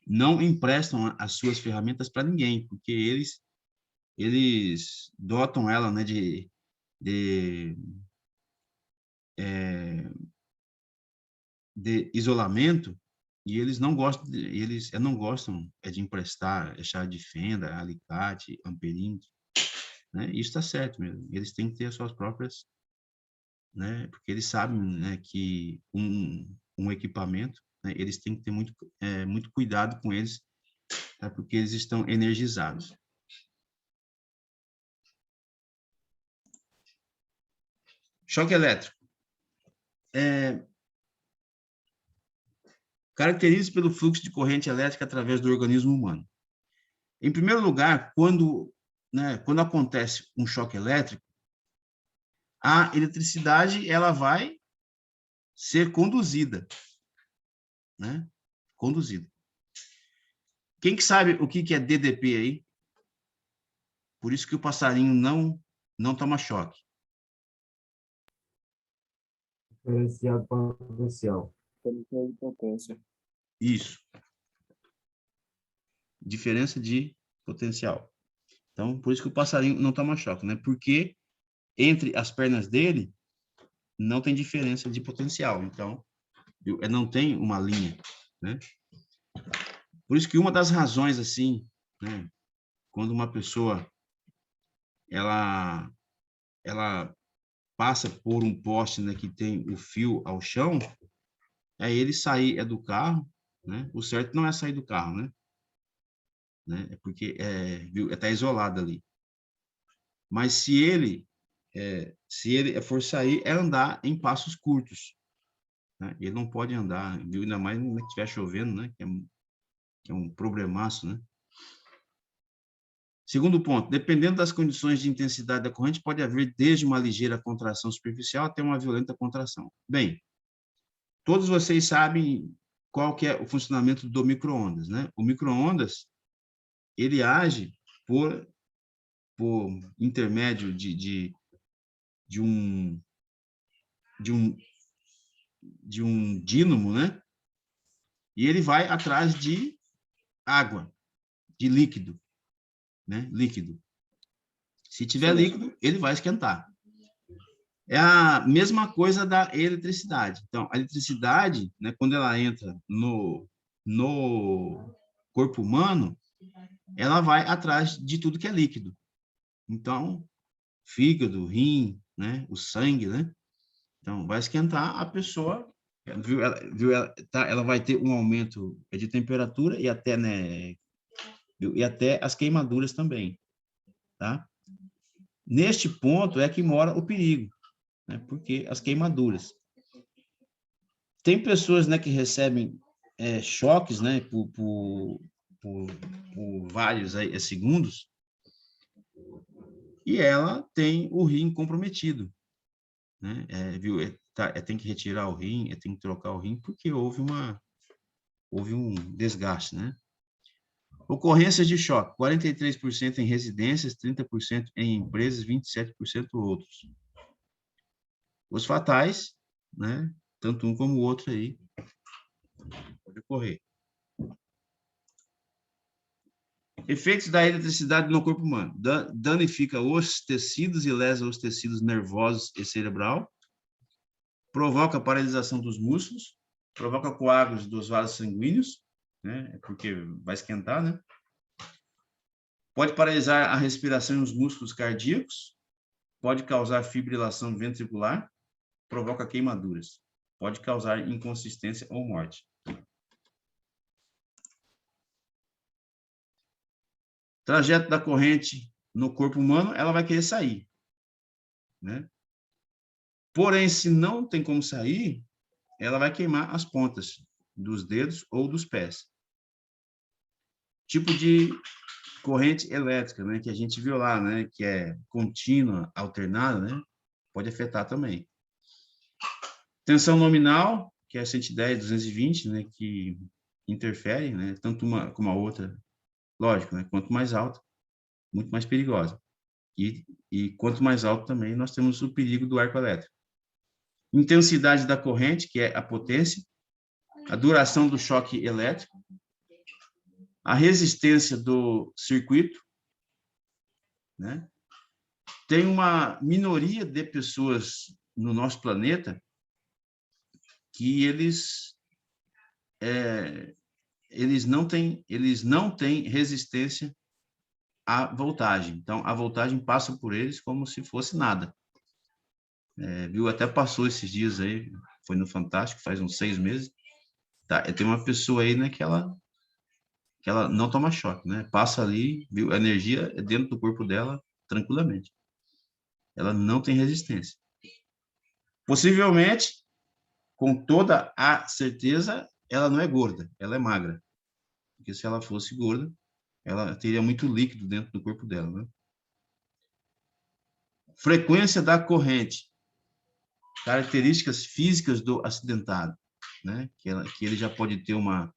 não emprestam as suas ferramentas para ninguém, porque eles dotam ela, né, de isolamento, e eles não gostam, de emprestar chave de fenda, alicate, amperímetro, né? Isso está certo mesmo. Eles têm que ter as suas próprias, né? Porque eles sabem, né, que um equipamento, né, eles têm que ter muito cuidado com eles, tá? Porque eles estão energizados. Choque elétrico. Caracteriza pelo fluxo de corrente elétrica através do organismo humano. Em primeiro lugar, quando acontece um choque elétrico, a eletricidade ela vai ser conduzida, né? Conduzida. Quem que sabe o que é DDP aí? Por isso que o passarinho não toma choque. Diferencial potencial. Diferencial de potência. Isso. Diferença de potencial. Então, por isso que o passarinho não toma choque, né? Porque entre as pernas dele não tem diferença de potencial. Então, não tem uma linha, né? Por isso que uma das razões, assim, né, quando uma pessoa ela passa por um poste, né, que tem o fio ao chão, ele sair do carro, né? O certo não é sair do carro, né? É porque está isolado ali. Mas se ele for sair, é andar em passos curtos, né? Ele não pode andar, viu? Ainda mais se estiver chovendo, né? Que é um problemaço, né? Segundo ponto, dependendo das condições de intensidade da corrente, pode haver desde uma ligeira contração superficial até uma violenta contração. Bem, todos vocês sabem qual que é o funcionamento do micro-ondas, né? O micro-ondas, ele age por intermédio de um dínamo, né? E ele vai atrás de água, de líquido, né? Líquido. Se tiver líquido, ele vai esquentar. É a mesma coisa da eletricidade. Então, a eletricidade, né, quando ela entra no corpo humano, ela vai atrás de tudo que é líquido. Então, fígado, rim, né, o sangue, né? Então, vai esquentar a pessoa, ela vai ter um aumento de temperatura e até, né, e até as queimaduras também, tá? Neste ponto é que mora o perigo, né? Porque as queimaduras. Tem pessoas, né, que recebem choques, né, por vários segundos, e ela tem o rim comprometido, né? Tem que retirar o rim, tem que trocar o rim, porque houve um desgaste, né? Ocorrências de choque, 43% em residências, 30% em empresas, 27% outros. Os fatais, né? Tanto um como o outro aí, pode ocorrer. Efeitos da eletricidade no corpo humano. Danifica os tecidos e lesa os tecidos nervosos e cerebral. Provoca paralisação dos músculos. Provoca coágulos dos vasos sanguíneos, né? Porque vai esquentar, né? Pode paralisar a respiração e os músculos cardíacos. Pode causar fibrilação ventricular. Provoca queimaduras. Pode causar inconsistência ou morte. Trajeto da corrente no corpo humano, ela vai querer sair, né? Porém, se não tem como sair, ela vai queimar as pontas dos dedos ou dos pés. Tipo de corrente elétrica, né, que a gente viu lá, né, que é contínua, alternada, né, pode afetar também. Tensão nominal, que é 110, 220, né, que interfere, né, tanto uma como a outra. Lógico, né? Quanto mais alto, muito mais perigosa. E quanto mais alto também, nós temos o perigo do arco elétrico. Intensidade da corrente, que é a potência, a duração do choque elétrico, a resistência do circuito, né? Tem uma minoria de pessoas no nosso planeta que eles não têm resistência à voltagem. Então, a voltagem passa por eles como se fosse nada. Viu? Até passou esses dias aí, foi no Fantástico, faz uns 6 meses. Tá? Tem uma pessoa aí, né, que ela não toma choque, né? Passa ali, viu? A energia é dentro do corpo dela tranquilamente. Ela não tem resistência. Possivelmente, com toda a certeza, ela não é gorda, ela é magra. Porque se ela fosse gorda, ela teria muito líquido dentro do corpo dela, né? Frequência da corrente. Características físicas do acidentado, né? Que ele já pode ter uma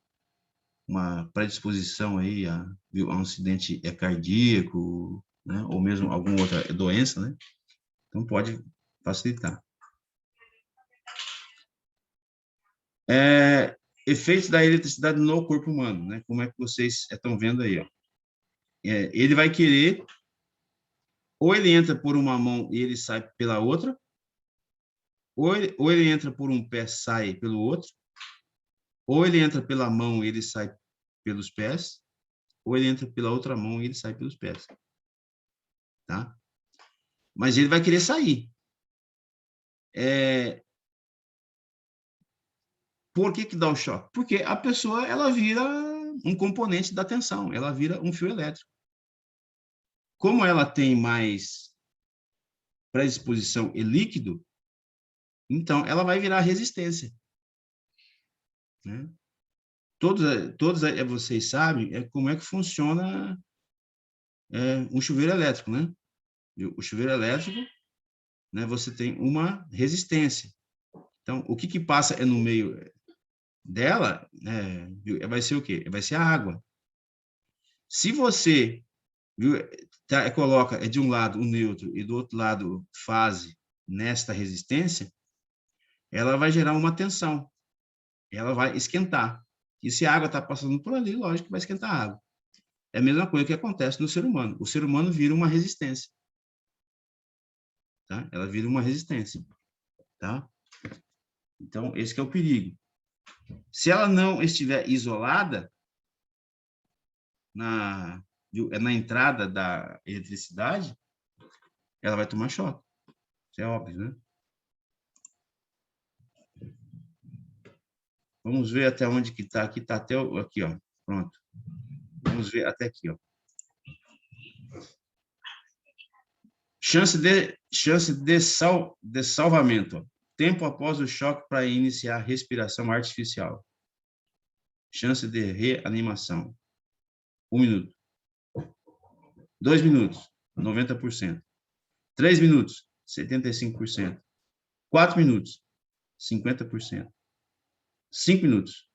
predisposição aí a um acidente cardíaco, né? Ou mesmo alguma outra doença, né? Então, pode facilitar. Efeitos da eletricidade no corpo humano, né? Como é que vocês estão vendo aí, ó. Ele vai querer, ou ele entra por uma mão e ele sai pela outra, ou ele entra por um pé, sai pelo outro, ou ele entra pela mão e ele sai pelos pés, ou ele entra pela outra mão e ele sai pelos pés. Tá? Mas ele vai querer sair. Por que dá o choque? Porque a pessoa, ela vira um componente da tensão, ela vira um fio elétrico. Como ela tem mais predisposição e líquido, então ela vai virar resistência. Né? Todos vocês sabem como é que funciona um chuveiro elétrico, né? O chuveiro elétrico, né, você tem uma resistência. Então, o que passa no meio dela, vai ser o quê? Vai ser a água. Se você coloca de um lado o neutro e do outro lado fase nesta resistência, ela vai gerar uma tensão. Ela vai esquentar. E se a água está passando por ali, lógico que vai esquentar a água. É a mesma coisa que acontece no ser humano. O ser humano vira uma resistência. Tá? Ela vira uma resistência. Tá? Então, esse que é o perigo. Se ela não estiver isolada na entrada da eletricidade, ela vai tomar choque. Isso é óbvio, né? Vamos ver até onde que está. Aqui está até aqui, ó. Pronto. Vamos ver até aqui, ó. Chance de salvamento. Ó. Tempo após o choque para iniciar a respiração artificial. Chance de reanimação. 1 minuto. 2 minutos, 90%. 3 minutos, 75%. 4 minutos, 50%. 5 minutos,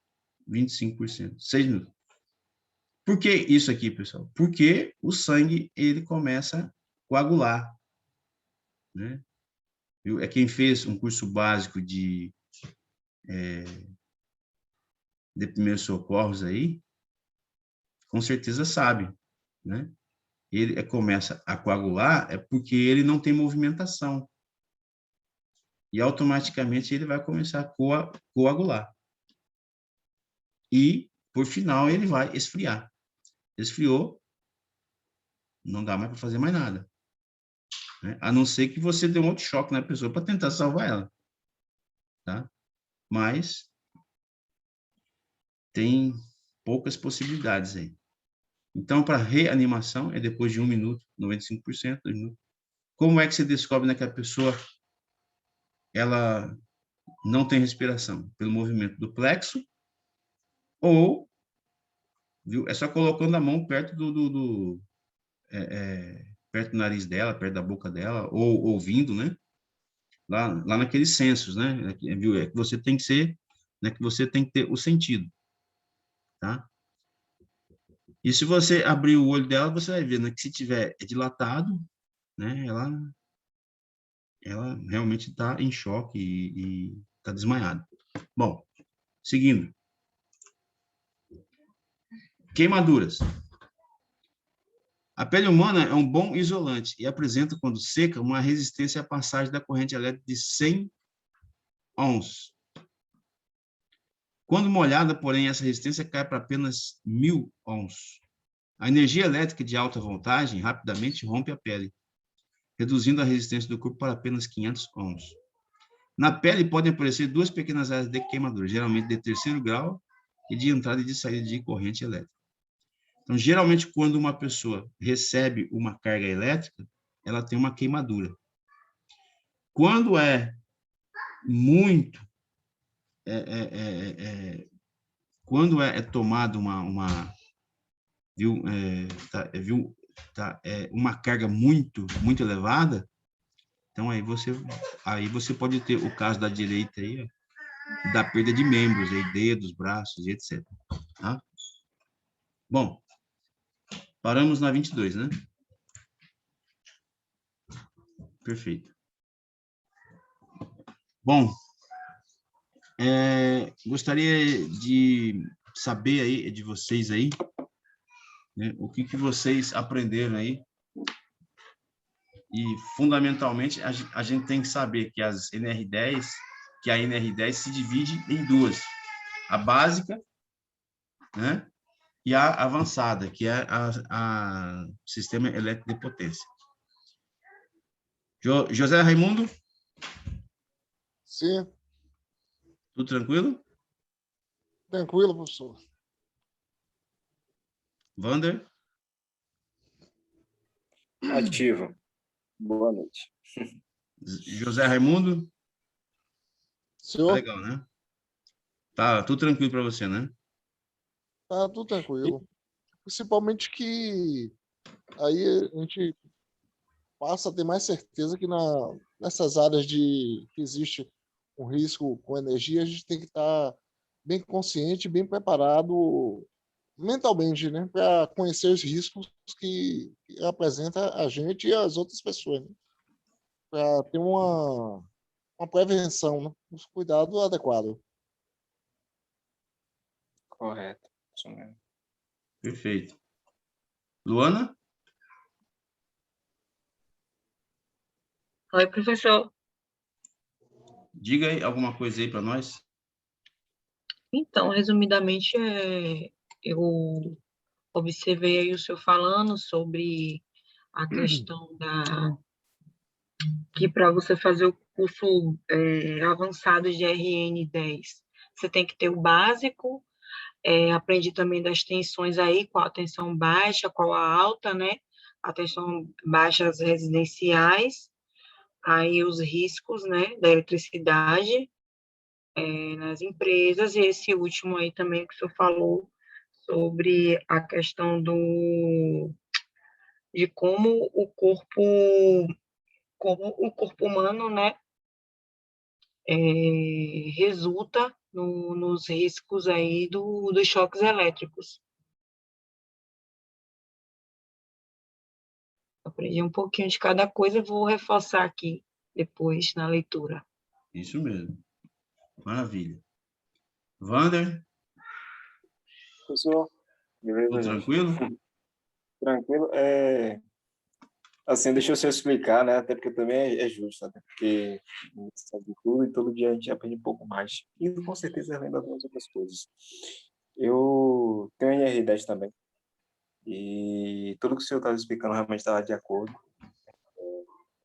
25%. 6 minutos. Por que isso aqui, pessoal? Porque o sangue, ele começa a coagular. Né? Quem fez um curso básico de primeiros socorros aí, com certeza sabe, né? Ele começa a coagular porque ele não tem movimentação. E automaticamente ele vai começar a coagular. E, por final, ele vai esfriar. Esfriou, não dá mais para fazer mais nada. Né? A não ser que você dê um outro choque na pessoa para tentar salvar ela. Tá? Mas tem poucas possibilidades aí. Então, para reanimação, é depois de 1 minuto, 95%, 2 minutos. Como é que você descobre que a pessoa ela não tem respiração? Pelo movimento do plexo, ou é só colocando a mão perto perto do nariz dela, perto da boca dela, ou ouvindo, né? Lá naqueles sensos, né? Viu? É que você tem que ser, né? Que você tem que ter o sentido, tá? E se você abrir o olho dela, você vai ver, né, que se tiver dilatado, né, ela realmente está em choque e está desmaiada. Bom, seguindo. Queimaduras. A pele humana é um bom isolante e apresenta, quando seca, uma resistência à passagem da corrente elétrica de 100 ohms. Quando molhada, porém, essa resistência cai para apenas 1000 ohms. A energia elétrica de alta voltagem rapidamente rompe a pele, reduzindo a resistência do corpo para apenas 500 ohms. Na pele podem aparecer 2 pequenas áreas de queimadura, geralmente de terceiro grau e de entrada e de saída de corrente elétrica. Então, geralmente, quando uma pessoa recebe uma carga elétrica, ela tem uma queimadura. Quando é muito... quando é tomado uma carga muito elevada, então aí você pode ter o caso da direita aí, ó, da perda de membros, aí, dedos, braços e etc. Tá? Bom, paramos na 22, né? Perfeito. Bom, gostaria de saber aí de vocês aí, né, o que vocês aprenderam aí. E, fundamentalmente, a gente tem que saber que a NR10 se divide em 2. A básica, né, e a avançada, que é a sistema elétrico de potência. José Raimundo? Sim. Tudo tranquilo? Tranquilo, professor. Wander? Ativo. Boa noite. José Raimundo? Tá Senhor, legal, né? Tá tudo tranquilo para você, né? tá tudo tranquilo. Principalmente que aí a gente passa a ter mais certeza que nessas áreas que existe um risco com energia, a gente tem que estar bem consciente, bem preparado mentalmente, né, para conhecer os riscos que apresenta a gente e as outras pessoas, né? Para ter uma prevenção, né? Um cuidado adequado. Correto. Isso mesmo. Perfeito. Luana? Oi, professor. Diga aí alguma coisa aí para nós. Então, resumidamente, eu observei aí o senhor falando sobre a questão que para você fazer o curso avançado de RN10, você tem que ter o básico, aprendi também das tensões aí, qual a tensão baixa, qual a alta, né? A tensão baixa as residenciais, aí os riscos, né, da eletricidade nas empresas, e esse último aí também que o senhor falou sobre a questão de como o corpo humano, né, resulta nos riscos aí dos choques elétricos. Aprendi um pouquinho de cada coisa, vou reforçar aqui depois na leitura. Isso mesmo. Maravilha. Wander, Professor, beleza, tudo gente? tranquilo? Tranquilo. Assim, deixa eu só explicar, né? Até porque também é justo, até porque a gente sabe tudo e todo dia a gente aprende um pouco mais. E com certeza lembra algumas outras coisas. Eu tenho NR10 também. E tudo que o senhor estava explicando realmente estava de acordo.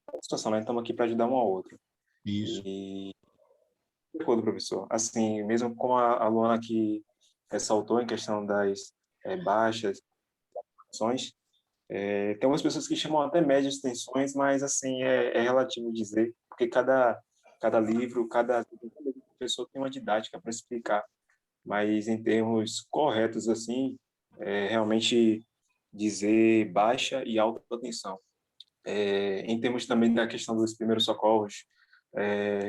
A situação, né? Estamos aqui para ajudar um ao outro. Isso. E de acordo, professor. Assim, mesmo como a Luana aqui ressaltou em questão das baixas tensões, tem algumas pessoas que chamam até médias tensões, mas assim é relativo dizer, porque cada livro, cada pessoa tem uma didática para explicar, mas em termos corretos assim, realmente dizer baixa e alta tensão. Em termos também da questão dos primeiros socorros,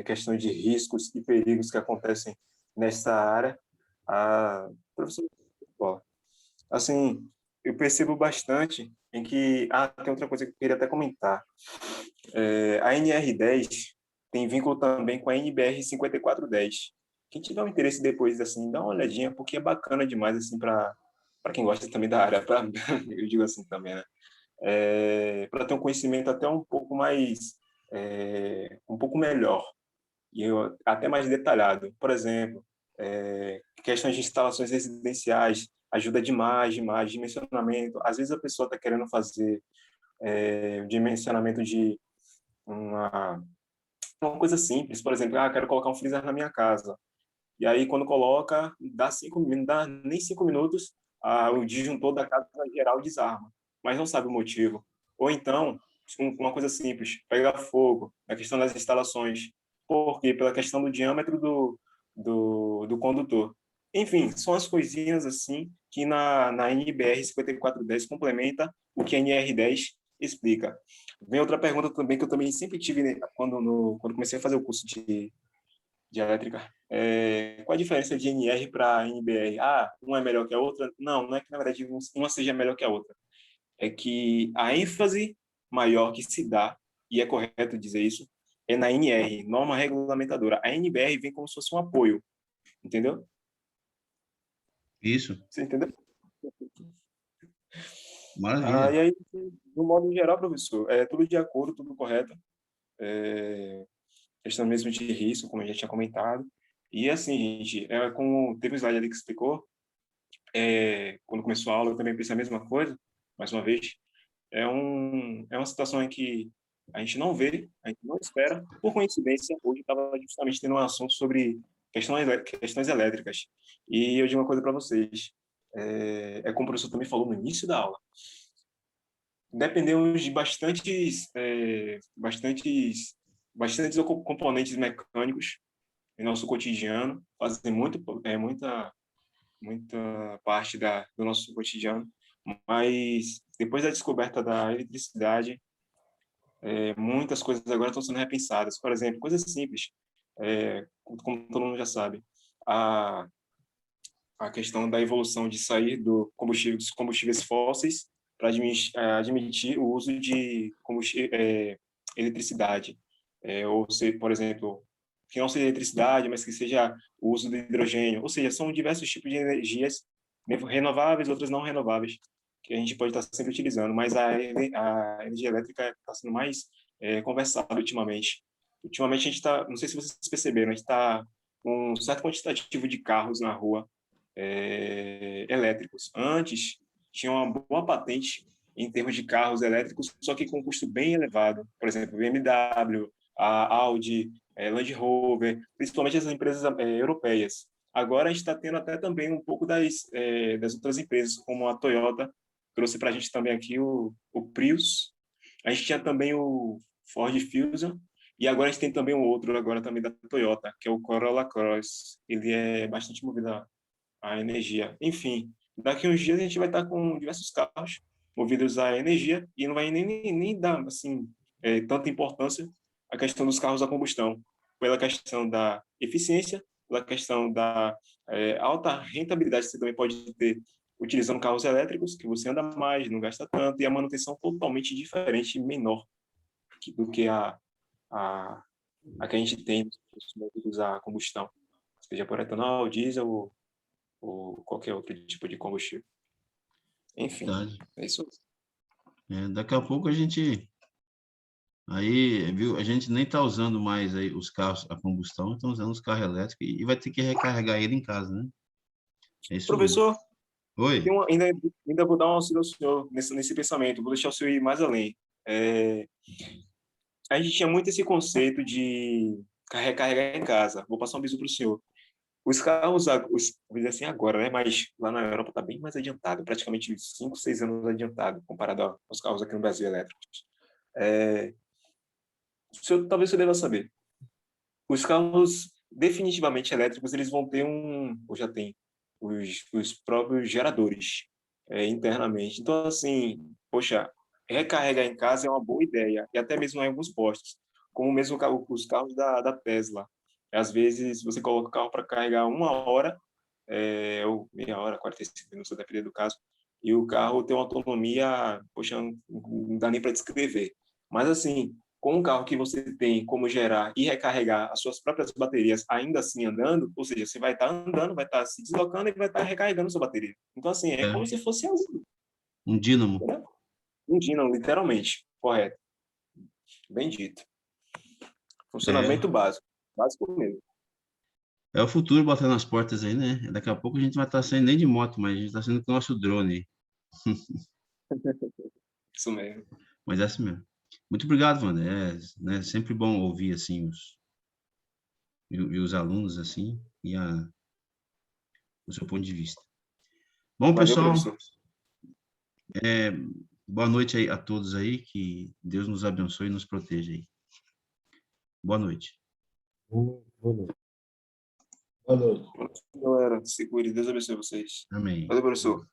questão de riscos e perigos que acontecem nessa área, a professora, assim, eu percebo bastante em que tem outra coisa que eu queria até comentar. A NR10 tem vínculo também com a NBR 5410. Quem tiver um interesse depois, assim, dá uma olhadinha, porque é bacana demais, assim, para quem gosta também da área, eu digo assim também, né? Para ter um conhecimento até um pouco mais, um pouco melhor, e até mais detalhado. Por exemplo, questões de instalações residenciais, ajuda demais, dimensionamento. Às vezes a pessoa está querendo fazer o dimensionamento de uma coisa simples, por exemplo, quero colocar um freezer na minha casa. E aí, quando coloca, não dá nem 5 minutos, o disjuntor da casa geral desarma, mas não sabe o motivo. Ou então, uma coisa simples, pegar fogo, a questão das instalações. Por quê? Pela questão do diâmetro do condutor. Enfim, são as coisinhas assim que na NBR 5410 complementa o que a NR10 explica. Vem outra pergunta também que eu também sempre tive, né, quando comecei a fazer o curso de elétrica. Qual a diferença de NR para NBR? Uma é melhor que a outra? Não é que, na verdade, uma seja melhor que a outra. É que a ênfase maior que se dá, e é correto dizer isso, é na NR, norma regulamentadora. A NBR vem como se fosse um apoio, entendeu? Isso. Você entendeu? Maravilha. E aí, no modo geral, professor, tudo de acordo, tudo correto. Questão mesmo de risco, como eu já tinha comentado. E assim, gente, como teve um slide ali que explicou, quando começou a aula eu também pensei a mesma coisa, mais uma vez. É uma situação em que a gente não vê, a gente não espera. Por coincidência, hoje estava justamente tendo um assunto sobre questões elétricas. E eu digo uma coisa para vocês, como o professor também falou no início da aula, dependemos de bastantes bastantes componentes mecânicos em nosso cotidiano, fazem muita parte do nosso cotidiano, mas depois da descoberta da eletricidade, muitas coisas agora estão sendo repensadas. Por exemplo, coisas simples, como todo mundo já sabe, a questão da evolução de sair dos combustíveis fósseis para admitir o uso de eletricidade, ou seja, por exemplo, que não seja eletricidade, mas que seja o uso do hidrogênio, ou seja, são diversos tipos de energias renováveis, outras não renováveis, que a gente pode estar sempre utilizando, mas a energia elétrica está sendo mais conversada ultimamente. Ultimamente a gente está, não sei se vocês perceberam, a gente está com um certo quantitativo de carros na rua elétricos. Antes, tinha uma boa patente em termos de carros elétricos, só que com um custo bem elevado. Por exemplo, BMW, a Audi, Land Rover, principalmente as empresas europeias. Agora a gente está tendo até também um pouco das outras empresas, como a Toyota, trouxe para a gente também aqui o Prius. A gente tinha também o Ford Fusion, e agora a gente tem também um outro, agora também da Toyota, que é o Corolla Cross. Ele é bastante movido a energia. Enfim, daqui a uns dias a gente vai estar com diversos carros movidos a energia e não vai nem dar assim, tanta importância à questão dos carros a combustão, pela questão da eficiência, pela questão da alta rentabilidade que você também pode ter utilizando carros elétricos, que você anda mais, não gasta tanto, e a manutenção totalmente diferente e menor do que a que a gente tem nos movidos a combustão, seja por etanol, diesel ou qualquer outro tipo de combustível. Enfim, é isso. Daqui a pouco a gente... Aí, viu, a gente nem está usando mais aí os carros a combustão, estamos usando os carros elétricos e vai ter que recarregar ele em casa, né? É isso. Professor, mesmo. Oi? Ainda vou dar um auxílio ao senhor nesse pensamento, vou deixar o senhor ir mais além. A gente tinha muito esse conceito de recarregar em casa. Vou passar um bisu para o senhor. Os carros, vou dizer assim agora, né? Mas lá na Europa está bem mais adiantado, praticamente 5, 6 anos adiantado, comparado aos carros aqui no Brasil elétricos. Talvez você deva saber. Os carros definitivamente elétricos, eles vão ter ou já tem, os próprios geradores internamente. Então, assim, poxa, recarregar em casa é uma boa ideia, e até mesmo em alguns postos, como mesmo os carros da Tesla. Às vezes, você coloca o carro para carregar 1 hora, ou meia hora, 45 minutos, dependendo do caso, e o carro tem uma autonomia, poxa, não dá nem para descrever. Mas, assim, com um carro que você tem como gerar e recarregar as suas próprias baterias, ainda assim andando, ou seja, você vai estar andando, vai estar se deslocando e vai estar recarregando sua bateria. Então, assim, é como se fosse um dínamo. Entendeu? Um dínamo, literalmente. Correto. Bem dito. Funcionamento básico mesmo. É o futuro batendo nas portas aí, né? Daqui a pouco a gente vai estar saindo nem de moto, mas a gente está saindo com o nosso drone. Isso mesmo. Mas é assim mesmo. Muito obrigado, Wander. É sempre bom ouvir assim os alunos assim e o seu ponto de vista. Bom, pessoal, boa noite aí a todos aí, que Deus nos abençoe e nos proteja aí. Boa noite. Boa noite. Boa noite, galera. Segure. Deus abençoe vocês. Amém. Valeu, professor.